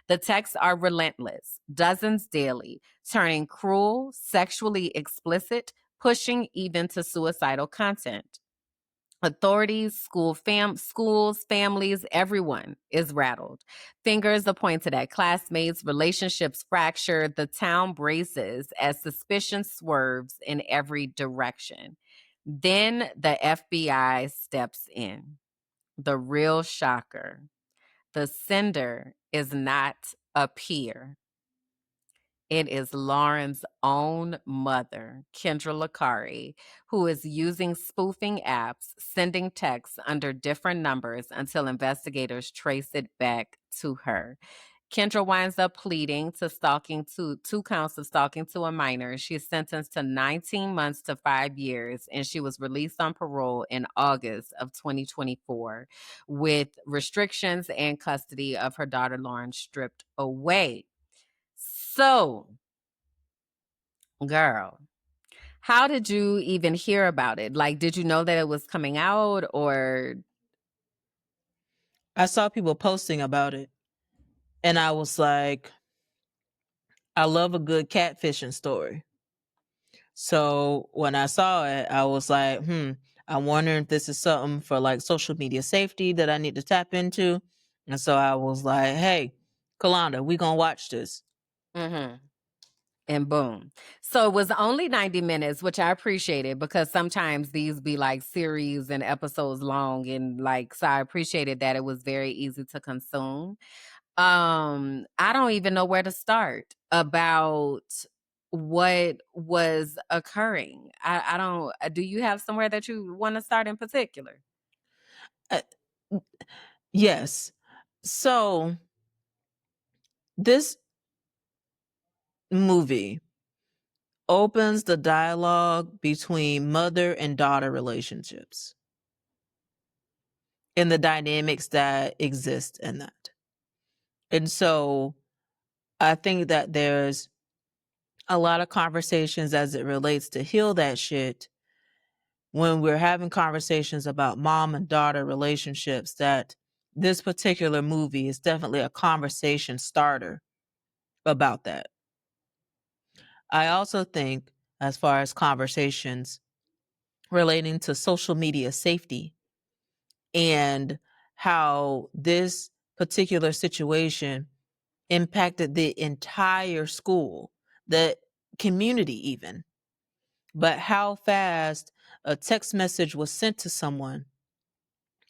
Speaker 2: The texts are relentless, dozens daily, turning cruel, sexually explicit, pushing even to suicidal content. Authorities, schools, families, everyone is rattled. Fingers are pointed at classmates, relationships fractured, the town braces as suspicion swerves in every direction. Then the FBI steps in. The real shocker. The sender is not a peer. It is Lauren's own mother, Kendra Licari, who is using spoofing apps, sending texts under different numbers until investigators trace it back to her. Kendra winds up pleading to two counts of stalking to a minor. She's sentenced to 19 months to 5 years, and she was released on parole in August of 2024 with restrictions and custody of her daughter Lauren stripped away. So, girl, how did you even hear about it? Like, did you know that it was coming out, or?
Speaker 3: I saw people posting about it, and I was like, I love a good catfishing story. So when I saw it, I was like, I'm wondering if this is something for like social media safety that I need to tap into. And so I was like, hey, Kalanda, we gonna watch this.
Speaker 2: Mm-hmm. And boom. So it was only 90 minutes, which I appreciated, because sometimes these be like series and episodes long, and like, so I appreciated that it was very easy to consume. I don't even know where to start about what was occurring. I don't, do you have somewhere that you want to start in particular?
Speaker 3: Yes. So this movie opens the dialogue between mother and daughter relationships and the dynamics that exist in that. And so I think that there's a lot of conversations as it relates to heal that shit when we're having conversations about mom and daughter relationships, that this particular movie is definitely a conversation starter about that. I also think, as far as conversations relating to social media safety and how this particular situation impacted the entire school, the community even, but how fast a text message was sent to someone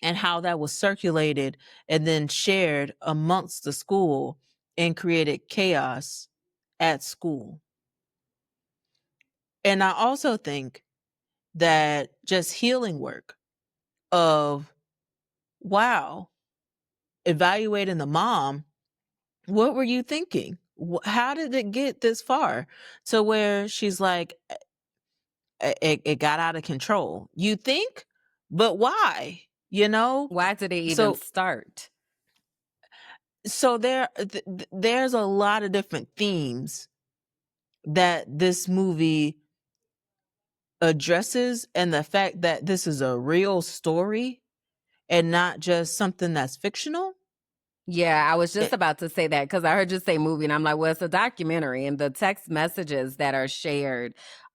Speaker 3: and how that was circulated and then shared amongst the school and created chaos at school. And I also think that just healing work of, wow, evaluating the mom, what were you thinking? How did it get this far to where she's like, it got out of control. You think, but why?
Speaker 2: Why did it even
Speaker 3: So
Speaker 2: start?
Speaker 3: there's a lot of different themes that this movie addresses, and the fact that this is a real story and not just something that's fictional.
Speaker 2: Yeah, I was just
Speaker 3: It,
Speaker 2: about to say that because I heard you say movie, and I'm like, well, it's a documentary, and the text messages that are shared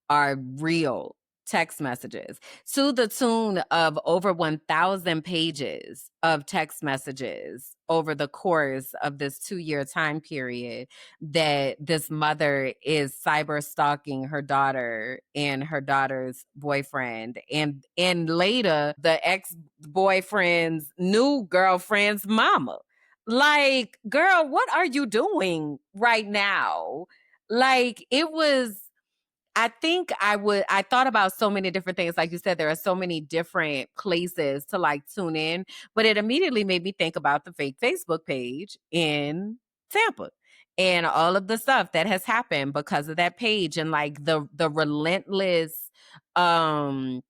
Speaker 2: are real text messages to the tune of over 1,000 pages of text messages over the course of this 2-year time period that this mother is cyber stalking her daughter and her daughter's boyfriend, and later the ex-boyfriend's new girlfriend's mama. Like, girl, what are you doing right now? Like, it was, I thought about so many different things. Like you said, there are so many different places to like tune in, but it immediately made me think about the fake Facebook page in Tampa and all of the stuff that has happened because of that page, and like the relentless um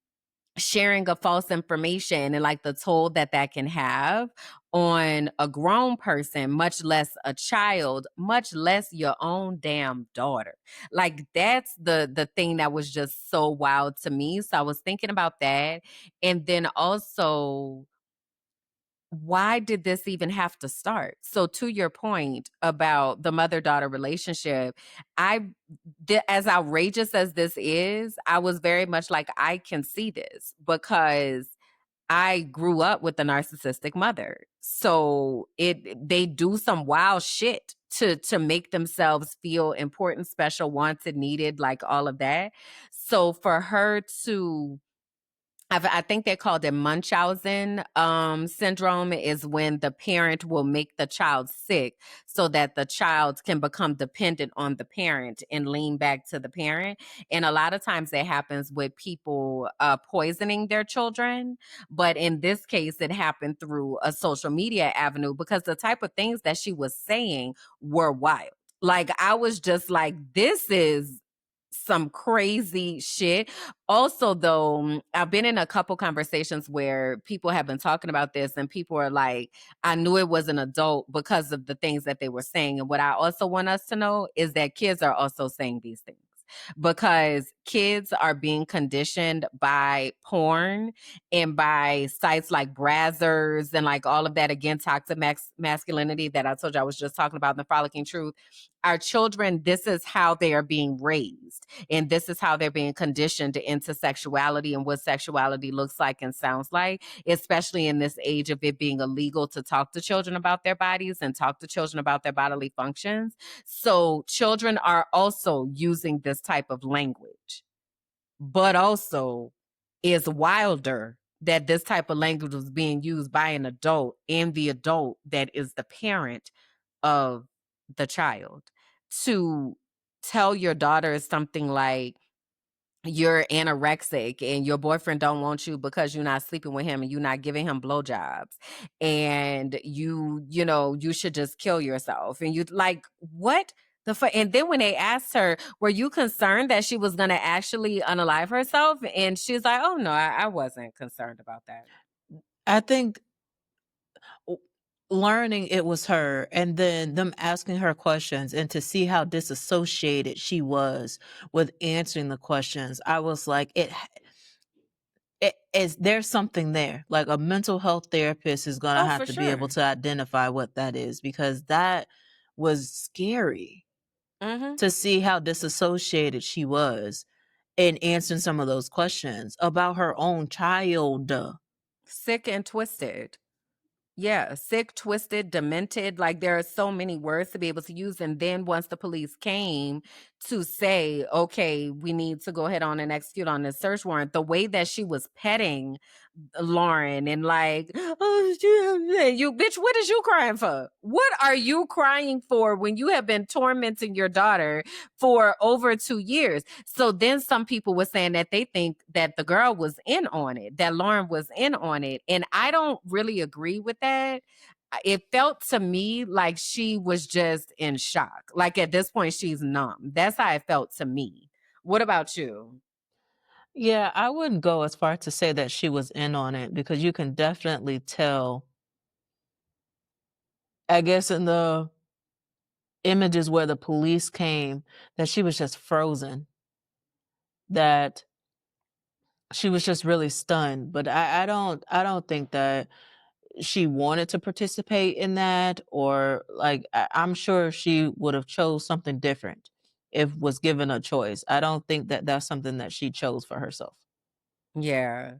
Speaker 2: sharing of false information and like the toll that that can have on a grown person, much less a child, much less your own damn daughter. Like that's the thing that was just so wild to me. So I was thinking about that, and then also, why did this even have to start? So to your point about the mother-daughter relationship, as outrageous as this is, I was very much like, I can see this because I grew up with a narcissistic mother. So they do some wild shit to make themselves feel important, special, wanted, needed, like all of that. So for her to, I think they called it Munchausen syndrome, is when the parent will make the child sick so that the child can become dependent on the parent and lean back to the parent. And a lot of times it happens with people poisoning their children. But in this case, it happened through a social media avenue because the type of things that she was saying were wild. Like, I was just like, this is some crazy shit. Also, though, I've been in a couple conversations where people have been talking about this, and people are like, I knew it was an adult because of the things that they were saying. And what I also want us to know is that kids are also saying these things because kids are being conditioned by porn and by sites like Brazzers and like all of that. Again, toxic masculinity that I told you I was just talking about in the Frolicking Truth. Our children, this is how they are being raised, and this is how they're being conditioned into sexuality and what sexuality looks like and sounds like, especially in this age of it being illegal to talk to children about their bodies and talk to children about their bodily functions. So children are also using this type of language, but also is wilder that this type of language was being used by an adult, and the adult that is the parent of the child, to tell your daughter something like, you're anorexic and your boyfriend don't want you because you're not sleeping with him and you're not giving him blowjobs, and you should just kill yourself, and you like, what the fuck? And then when they asked her, were you concerned that she was going to actually unalive herself, and she's like, oh no, I wasn't concerned about that.
Speaker 3: I think learning it was her, and then them asking her questions, and to see how disassociated she was with answering the questions, I was like, it is, there's something there. Like, a mental health therapist is gonna
Speaker 2: Oh,
Speaker 3: have
Speaker 2: for
Speaker 3: to be able
Speaker 2: sure.
Speaker 3: to identify what that is, because that was scary
Speaker 2: Mm-hmm.
Speaker 3: to see how disassociated she was in answering some of those questions about her own child.
Speaker 2: Sick and twisted. Yeah, sick, twisted, demented. Like, there are so many words to be able to use. And then once the police came to say, okay, we need to go ahead on and execute on this search warrant, the way that she was petting Lauren and like, oh, you bitch, what is you crying for? What are you crying for when you have been tormenting your daughter for over 2 years? So then some people were saying that they think that the girl was in on it, that Lauren was in on it. And I don't really agree with that. It felt to me like she was just in shock. Like, at this point, she's numb. That's how it felt to me. What about you?
Speaker 3: Yeah, I wouldn't go as far to say that she was in on it because you can definitely tell, I guess, in the images where the police came, that she was just frozen, that she was just really stunned. But I don't think that she wanted to participate in that, or like I'm sure she would have chose something different if was given a choice. I don't think that that's something that she chose for herself.
Speaker 2: Yeah.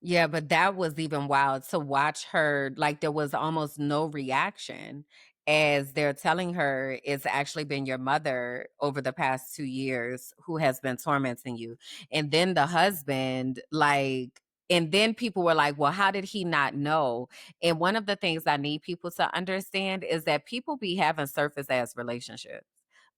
Speaker 2: Yeah, but that was even wild to watch her, like, there was almost no reaction as they're telling her it's actually been your mother over the past 2 years who has been tormenting you. And then the husband, like, and then people were like, "Well, how did he not know?" And one of the things I need people to understand is that people be having surface ass relationships.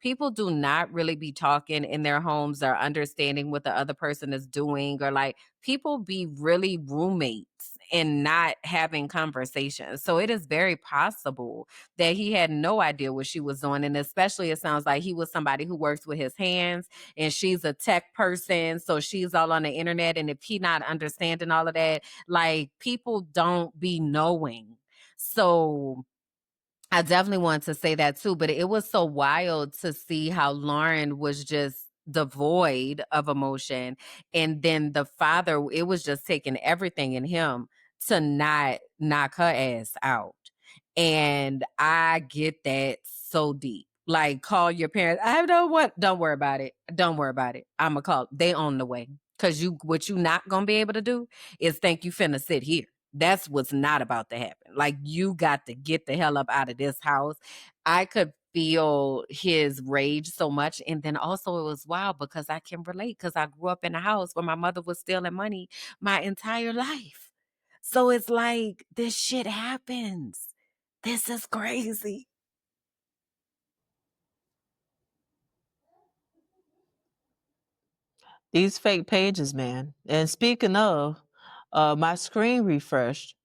Speaker 2: People do not really be talking in their homes or understanding what the other person is doing, or like people be really roommates and not having conversations. So it is very possible that he had no idea what she was doing. And especially it sounds like he was somebody who works with his hands and she's a tech person. So she's all on the internet. And if he not understanding all of that, like people don't be knowing. So I definitely want to say that too, but it was so wild to see how Lauren was just devoid of emotion. And then the father, it was just taking everything in him to not knock her ass out. And I get that so deep. Like, call your parents. I don't want, don't worry about it. Don't worry about it. I'ma call. They on the way. Cause what you not gonna be able to do is think you finna sit here. That's what's not about to happen. Like, you got to get the hell up out of this house. I could feel his rage so much. And then also it was wild because I can relate because I grew up in a house where my mother was stealing money my entire life. So it's like this shit happens. This is crazy.
Speaker 3: These fake pages, man. And speaking of, my screen refreshed.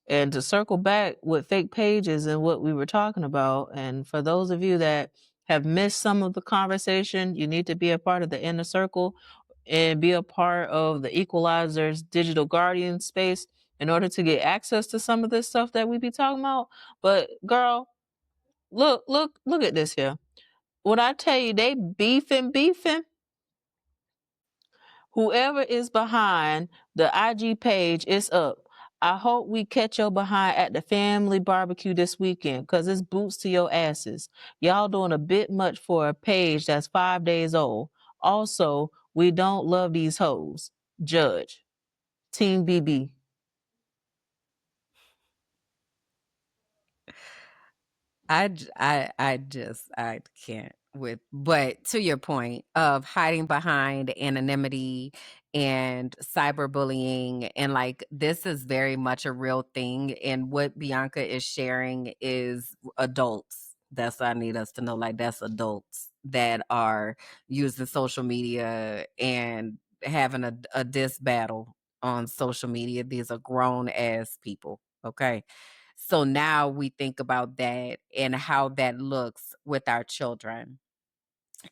Speaker 3: And to circle back with fake pages and what we were talking about, and for those of you that have missed some of the conversation, you need to be a part of the inner circle and be a part of the Equalizer's digital guardian space in order to get access to some of this stuff that we be talking about. But girl, look at this here. When I tell you they beefing, whoever is behind the IG page is up. I hope we catch your behind at the family barbecue this weekend because it's boots to your asses. Y'all doing a bit much for a page that's 5 days old. Also, we don't love these hoes. Judge. Team BB.
Speaker 2: I can't with, but to your point of hiding behind anonymity and cyberbullying, and like this is very much a real thing. And what Bianca is sharing is adults. That's what I need us to know. Like, that's adults that are using social media and having a diss battle on social media. These are grown ass people. Okay. So now we think about that and how that looks with our children.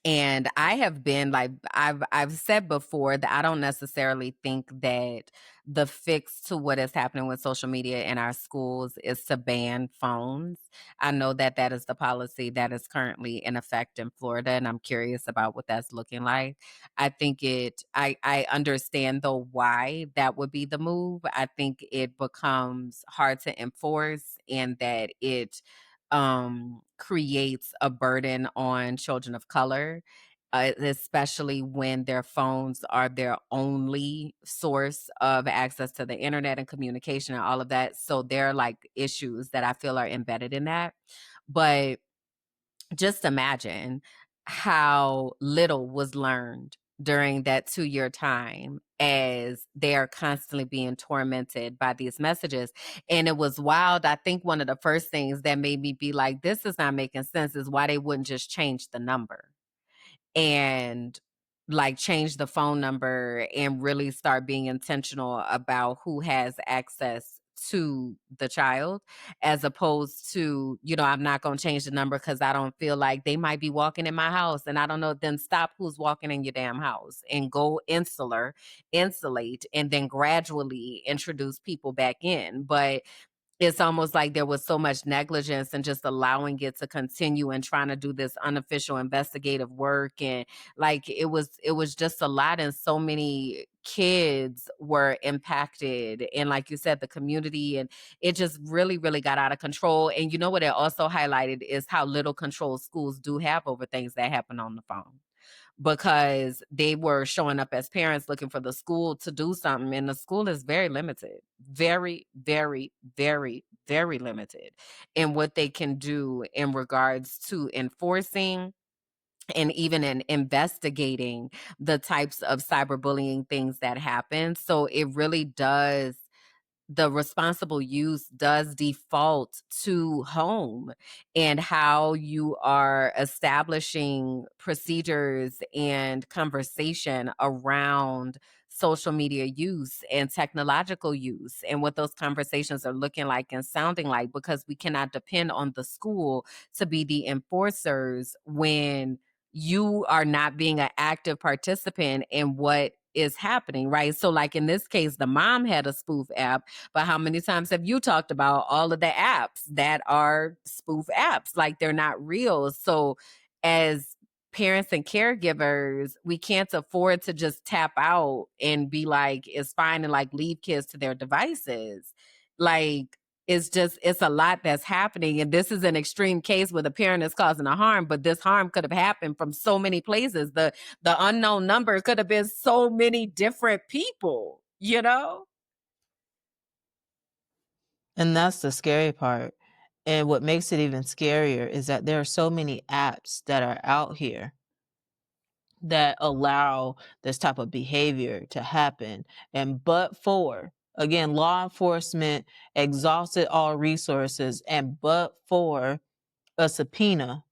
Speaker 2: And I have been like, I've said before that I don't necessarily think that the fix to what is happening with social media in our schools is to ban phones. I know that that is the policy that is currently in effect in Florida, and I'm curious about what that's looking like. I think I understand though why that would be the move. I think it becomes hard to enforce and that it creates a burden on children of color, especially when their phones are their only source of access to the internet and communication and all of that. So there are like issues that I feel are embedded in that. But just imagine how little was learned during that 2 year time as they are constantly being tormented by these messages. And it was wild. I think one of the first things that made me be like, this is not making sense is why they wouldn't just change the number and like change the phone number and really start being intentional about who has access to the child, as opposed to, I'm not going to change the number because I don't feel like they might be walking in my house and I don't know. Then stop who's walking in your damn house and go insulate, and then gradually introduce people back in. But it's almost like there was so much negligence and just allowing it to continue and trying to do this unofficial investigative work, and like it was just a lot, and so many kids were impacted, and like you said, the community, and it just really really got out of control. And you know what it also highlighted is how little control schools do have over things that happen on the phone, because they were showing up as parents looking for the school to do something, and the school is very limited, very very very very limited in what they can do in regards to enforcing and even in investigating the types of cyberbullying things that happen. So it really does, the responsible use does default to home and how you are establishing procedures and conversation around social media use and technological use, and what those conversations are looking like and sounding like, because we cannot depend on the school to be the enforcers when you are not being an active participant in what is happening, right? So like in this case, the mom had a spoof app, but how many times have you talked about all of the apps that are spoof apps? Like they're not real. So as parents and caregivers, we can't afford to just tap out and be like, it's fine, and like leave kids to their devices. Like it's a lot that's happening. And this is an extreme case where the parent is causing a harm, but this harm could have happened from so many places. The unknown number could have been so many different people.
Speaker 3: And that's the scary part. And what makes it even scarier is that there are so many apps that are out here that allow this type of behavior to happen. And but for, again, law enforcement exhausted all resources, and but for a subpoena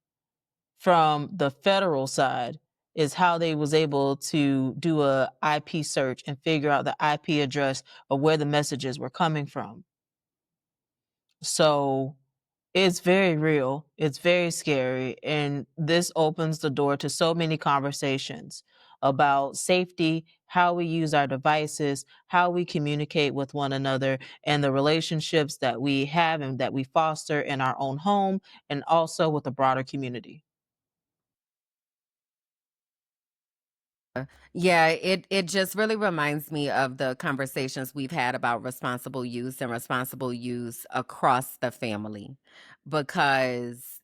Speaker 3: from the federal side is how they was able to do a IP search and figure out the IP address of where the messages were coming from. So it's very real. It's very scary. And this opens the door to so many conversations about safety, how we use our devices, how we communicate with one another, and the relationships that we have and that we foster in our own home and also with the broader community.
Speaker 2: Yeah, it just really reminds me of the conversations we've had about responsible use and responsible use across the family, because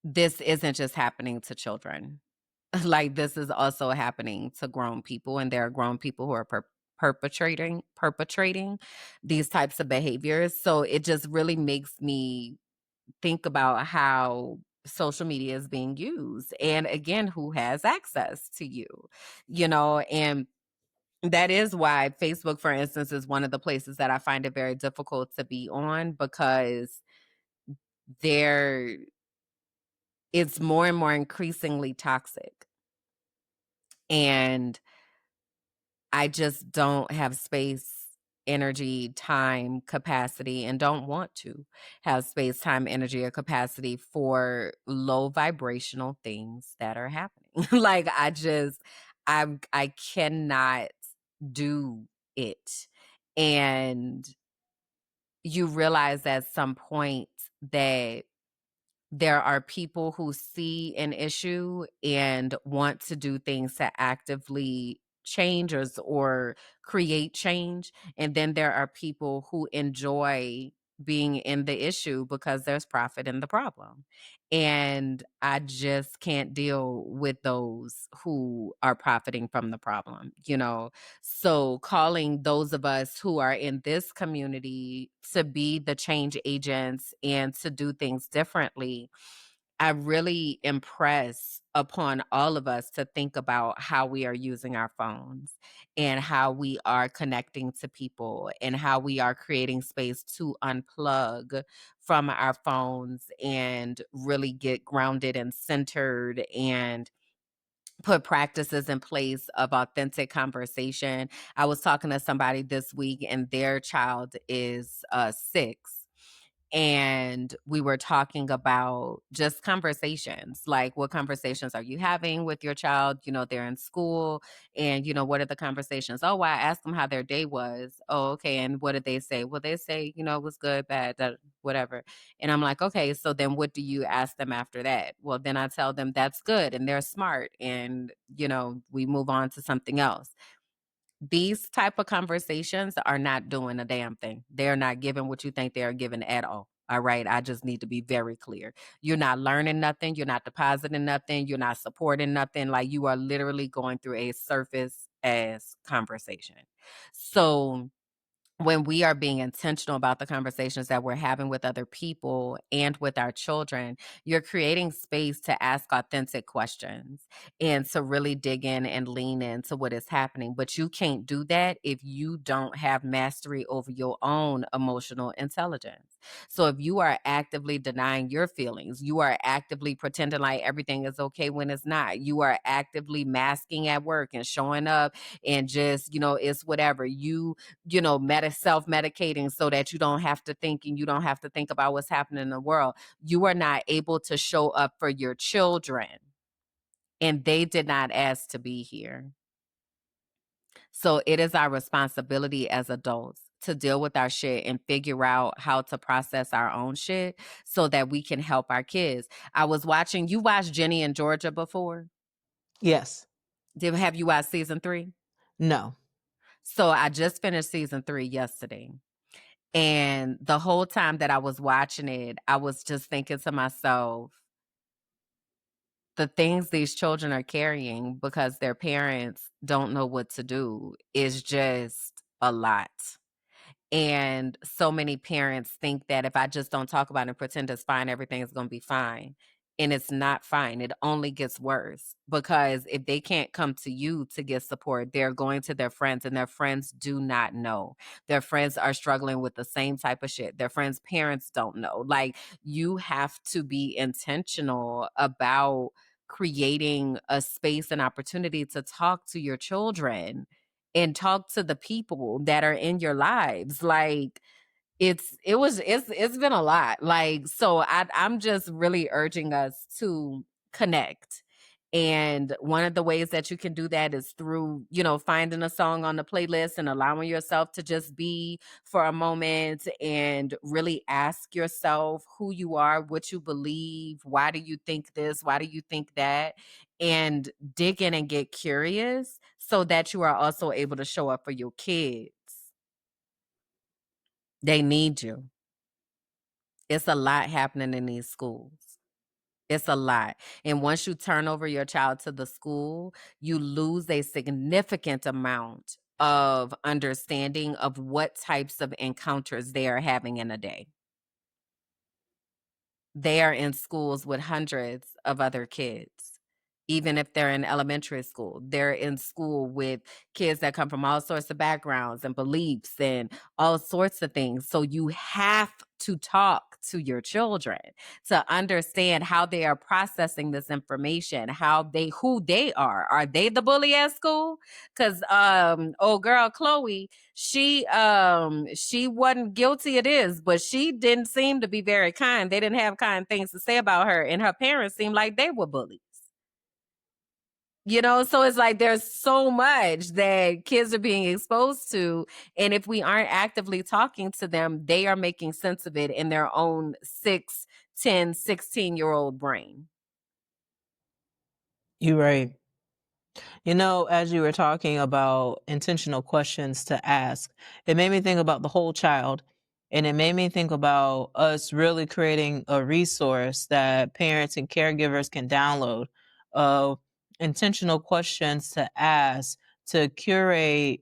Speaker 2: this isn't just happening to children. Like this is also happening to grown people, and there are grown people who are perpetrating these types of behaviors. So it just really makes me think about how social media is being used, and again, who has access to and that is why Facebook, for instance, is one of the places that I find it very difficult to be on, because there it's more and more increasingly toxic, and I just don't have space, energy, time, capacity, and don't want to have space, time, energy, or capacity for low vibrational things that are happening. Like I cannot do it. And you realize at some point that there are people who see an issue and want to do things to actively change or create change. And then there are people who enjoy being in the issue because there's profit in the problem. And I just can't deal with those who are profiting from the problem. So calling those of us who are in this community to be the change agents and to do things differently, I really impress upon all of us to think about how we are using our phones and how we are connecting to people and how we are creating space to unplug from our phones and really get grounded and centered and put practices in place of authentic conversation. I was talking to somebody this week, and their child is 6, and we were talking about just conversations, like what conversations are you having with your child? They're in school, and what are the conversations? Oh, well, I asked them how their day was. Oh, okay. And what did they say? Well, they say, it was good, bad, whatever. And I'm like, okay, so then what do you ask them after that? Well, then I tell them that's good and they're smart, and we move on to something else. These type of conversations are not doing a damn thing. They're not giving what you think they are giving at all. All right. I just need to be very clear. You're not learning nothing. You're not depositing nothing. You're not supporting nothing. Like, you are literally going through a surface ass conversation. So when we are being intentional about the conversations that we're having with other people and with our children, you're creating space to ask authentic questions and to really dig in and lean into what is happening. But you can't do that if you don't have mastery over your own emotional intelligence. So if you are actively denying your feelings, you are actively pretending like everything is okay when it's not, you are actively masking at work and showing up and just, it's whatever, self-medicating so that you don't have to think, and you don't have to think about what's happening in the world. You are not able to show up for your children, and they did not ask to be here. So it is our responsibility as adults to deal with our shit and figure out how to process our own shit so that we can help our kids. I was watching, you watched Jenny in Georgia before?
Speaker 3: Yes.
Speaker 2: Have you watched season 3?
Speaker 3: No.
Speaker 2: So I just finished season 3 yesterday. And the whole time that I was watching it, I was just thinking to myself, the things these children are carrying because their parents don't know what to do is just a lot. And so many parents think that if I just don't talk about it and pretend it's fine, everything is going to be fine. And it's not fine. It only gets worse, because if they can't come to you to get support, they're going to their friends, and their friends do not know. Their friends are struggling with the same type of shit. Their friends' parents don't know. Like, you have to be intentional about creating a space and opportunity to talk to your children and talk to the people that are in your lives. Like, it's been a lot. Like, so I'm just really urging us to connect. And one of the ways that you can do that is through, finding a song on the playlist and allowing yourself to just be for a moment and really ask yourself who you are, what you believe, why do you think this, why do you think that, and dig in and get curious so that you are also able to show up for your kids. They need you. It's a lot happening in these schools. It's a lot. And once you turn over your child to the school, you lose a significant amount of understanding of what types of encounters they are having in a day. They are in schools with hundreds of other kids. Even if they're in elementary school, they're in school with kids that come from all sorts of backgrounds and beliefs and all sorts of things. So you have to talk to your children to understand how they are processing this information, who they are. Are they the bully at school? Because old girl Chloe, she wasn't guilty of this, but she didn't seem to be very kind. They didn't have kind things to say about her, and her parents seemed like they were bullies. So it's like there's so much that kids are being exposed to. And if we aren't actively talking to them, they are making sense of it in their own 6, 10, 16-year-old brain.
Speaker 3: You're right. As you were talking about intentional questions to ask, it made me think about the whole child. And it made me think about us really creating a resource that parents and caregivers can download of intentional questions to ask to curate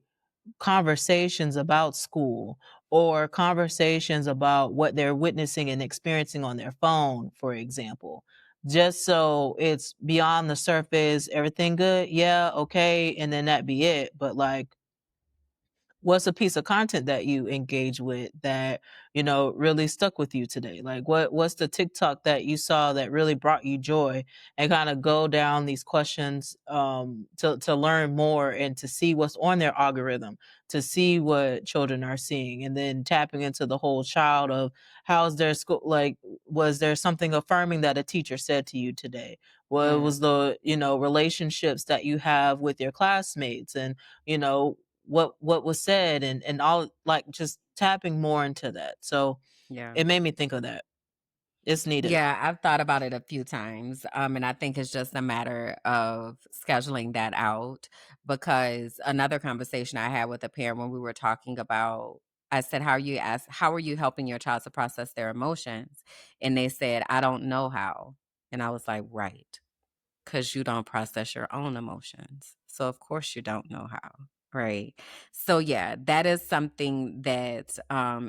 Speaker 3: conversations about school or conversations about what they're witnessing and experiencing on their phone, for example. Just so it's beyond the surface, everything good? Yeah, okay, and then that be it. But like What's a piece of content that you engage with that, you know, really stuck with you today? Like what's the TikTok that you saw that really brought you joy? And kind of go down these questions to learn more and to see what's on their algorithm, to see what children are seeing, and then tapping into the whole child of how's their school, like was there something affirming that a teacher said to you today? What
Speaker 2: Yeah.
Speaker 3: was the, you know, relationships that you have with your classmates, and you know what was said, and all, like just tapping more into that. So
Speaker 2: Yeah.
Speaker 3: it made me think of that. It's needed.
Speaker 2: Yeah, I've thought about it a few times. And I think it's just a matter of scheduling that out because another conversation I had with a parent when we were talking about, I said, how are you helping your child to process their emotions? And they said, I don't know how. And I was like, right. Because you don't process your own emotions. So, of course, you don't know how. Right. So, yeah, that is something that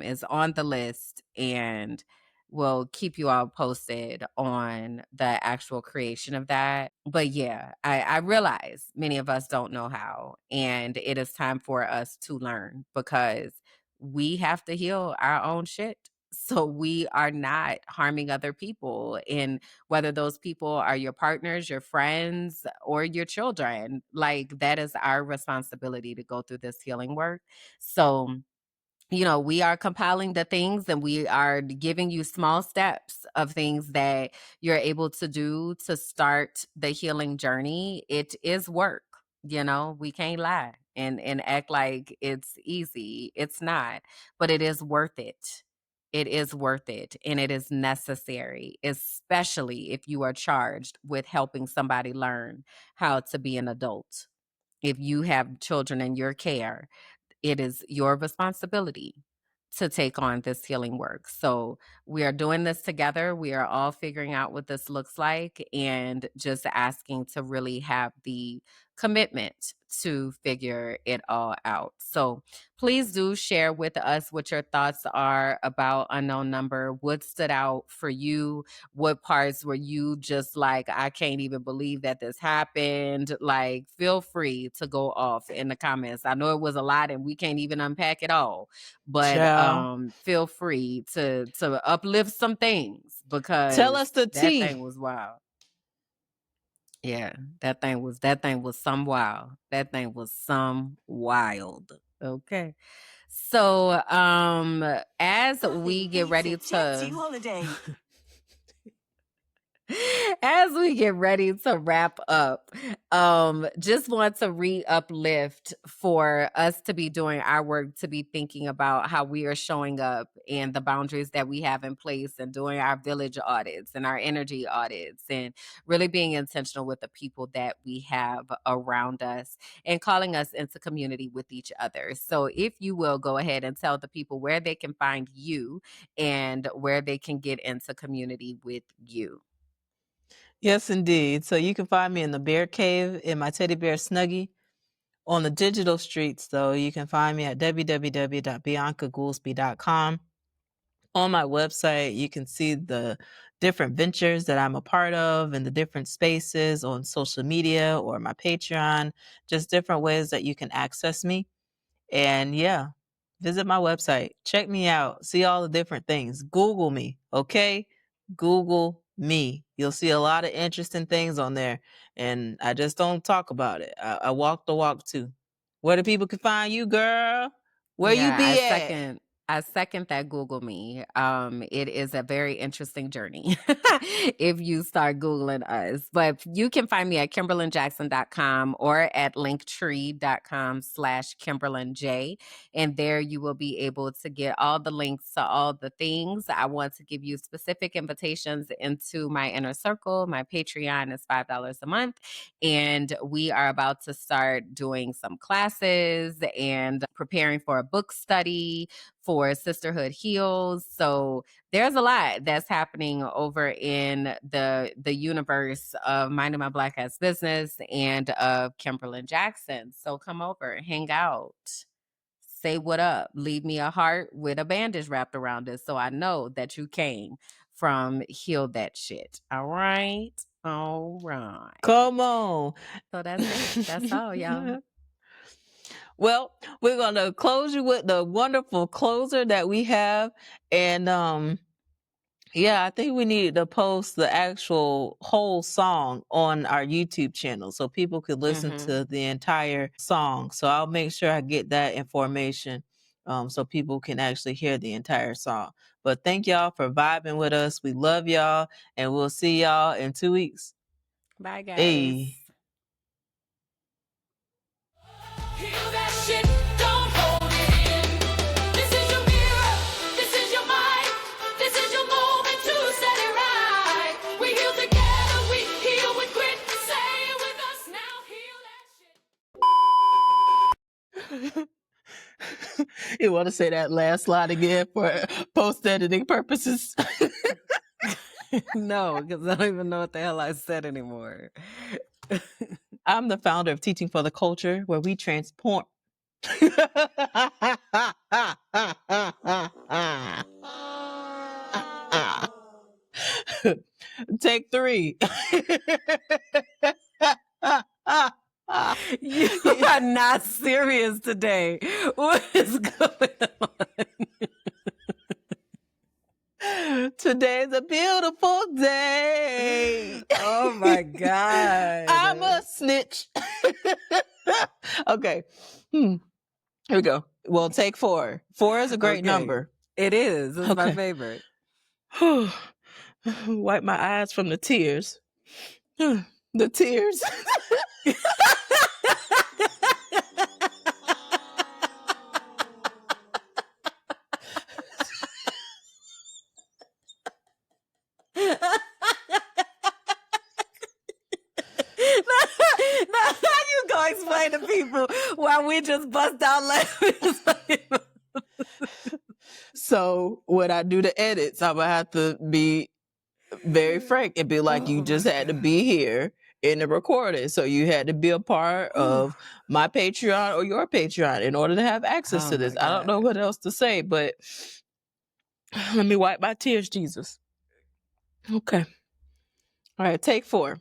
Speaker 2: is on the list and will keep you all posted on the actual creation of that. But yeah, I realize many of us don't know how. And it is time for us to learn because we have to heal our own shit. So we are not harming other people. And whether those people are your partners, your friends, or your children. Like that is our responsibility to go through this healing work. So, you know, we are compiling the things and we are giving you small steps of things that you're able to do to start the healing journey. It is work, you know, we can't lie and act like it's easy. It's not, but it is worth it. It is worth it and it is necessary, especially if you are charged with helping somebody learn how to be an adult. If you have children in your care, it is your responsibility to take on this healing work. So we are doing this together. We are all figuring out what this looks like and just asking to really have the commitment to figure it all out. So please do share with us what your thoughts are about Unknown Number. What stood out for you? What parts were you just like, I can't even believe that this happened? Like, feel free to go off in the comments. I know it was a lot and we can't even unpack it all, but
Speaker 3: Child.
Speaker 2: feel free to uplift some things
Speaker 3: Tell
Speaker 2: because
Speaker 3: us the
Speaker 2: that
Speaker 3: tea.
Speaker 2: thing was wild. Yeah, that thing was some wild. That thing was some wild. Okay. So as we get ready to as we get ready to wrap up, just want to uplift for us to be doing our work, to be thinking about how we are showing up and the boundaries that we have in place and doing our village audits and our energy audits and really being intentional with the people that we have around us and calling us into community with each other. So if you will go ahead and tell the people where they can find you and where they can get into community with you.
Speaker 3: Yes, indeed. So you can find me in the bear cave in my teddy bear snuggie. On the digital streets, though, you can find me at www.biancagoolsby.com. On my website, you can see the different ventures that I'm a part of and the different spaces on social media or my Patreon, just different ways that you can access me. And yeah, visit my website, check me out, see all the different things. Google me, okay? Google me. You'll see a lot of interesting things on there. And I just don't talk about it. I walk the walk too. Where the people can find you, girl? Where you
Speaker 2: Yeah,
Speaker 3: be at?
Speaker 2: I second that Google me. It is a very interesting journey if you start Googling us. But you can find me at kimberlandjackson.com or at linktree.com/KimberlandJ. And there you will be able to get all the links to all the things. I want to give you specific invitations into my inner circle. My Patreon is $5 a month. And we are about to start doing some classes and preparing for a book study for Sisterhood Heals. So there's a lot that's happening over in the universe of Minding My Black Ass Business and of Kimberland Jackson. So come over, hang out, say what up, leave me a heart with a bandage wrapped around it so I know that you came from Heal That Shit. All right. All right.
Speaker 3: Come on.
Speaker 2: So that's it. That's all, y'all.
Speaker 3: Well, we're gonna close you with the wonderful closer that we have, and yeah, I think we need to post the actual whole song on our YouTube channel so people could listen to the entire song. So I'll make sure I get that information so people can actually hear the entire song. But thank y'all for vibing with us. We love y'all, and we'll see y'all in 2 weeks.
Speaker 2: Bye, guys.
Speaker 3: Hey.
Speaker 1: Heal that shit, don't hold it in. This is your mirror, this is your mind, this is your moment to set it right. We heal together, we heal with grit. Say it with us now, heal that shit.
Speaker 3: You want to say that last line again for post-editing purposes?
Speaker 2: No, because I don't even know what the hell I said anymore.
Speaker 3: I'm the founder of Teaching for the Culture, where we transform. Take 3.
Speaker 2: You are not serious today. What is going on?
Speaker 3: Today's a beautiful day.
Speaker 2: Oh my God.
Speaker 3: I'm a snitch. Okay. Here we go. Well, take 4. 4 is a great
Speaker 2: Okay.
Speaker 3: number.
Speaker 2: It is. It's my
Speaker 3: Okay.
Speaker 2: favorite.
Speaker 3: Wipe my eyes from the tears. The tears.
Speaker 2: Now, how you gonna explain to people why we just bust out laughing?
Speaker 3: So when I do the edits, I'm gonna have to be very frank and be like, you just had to be here in the recording. So you had to be a part of my Patreon or your Patreon in order to have access to this. I don't know what else to say, but let me wipe my tears, Jesus. Okay. All right, take 4.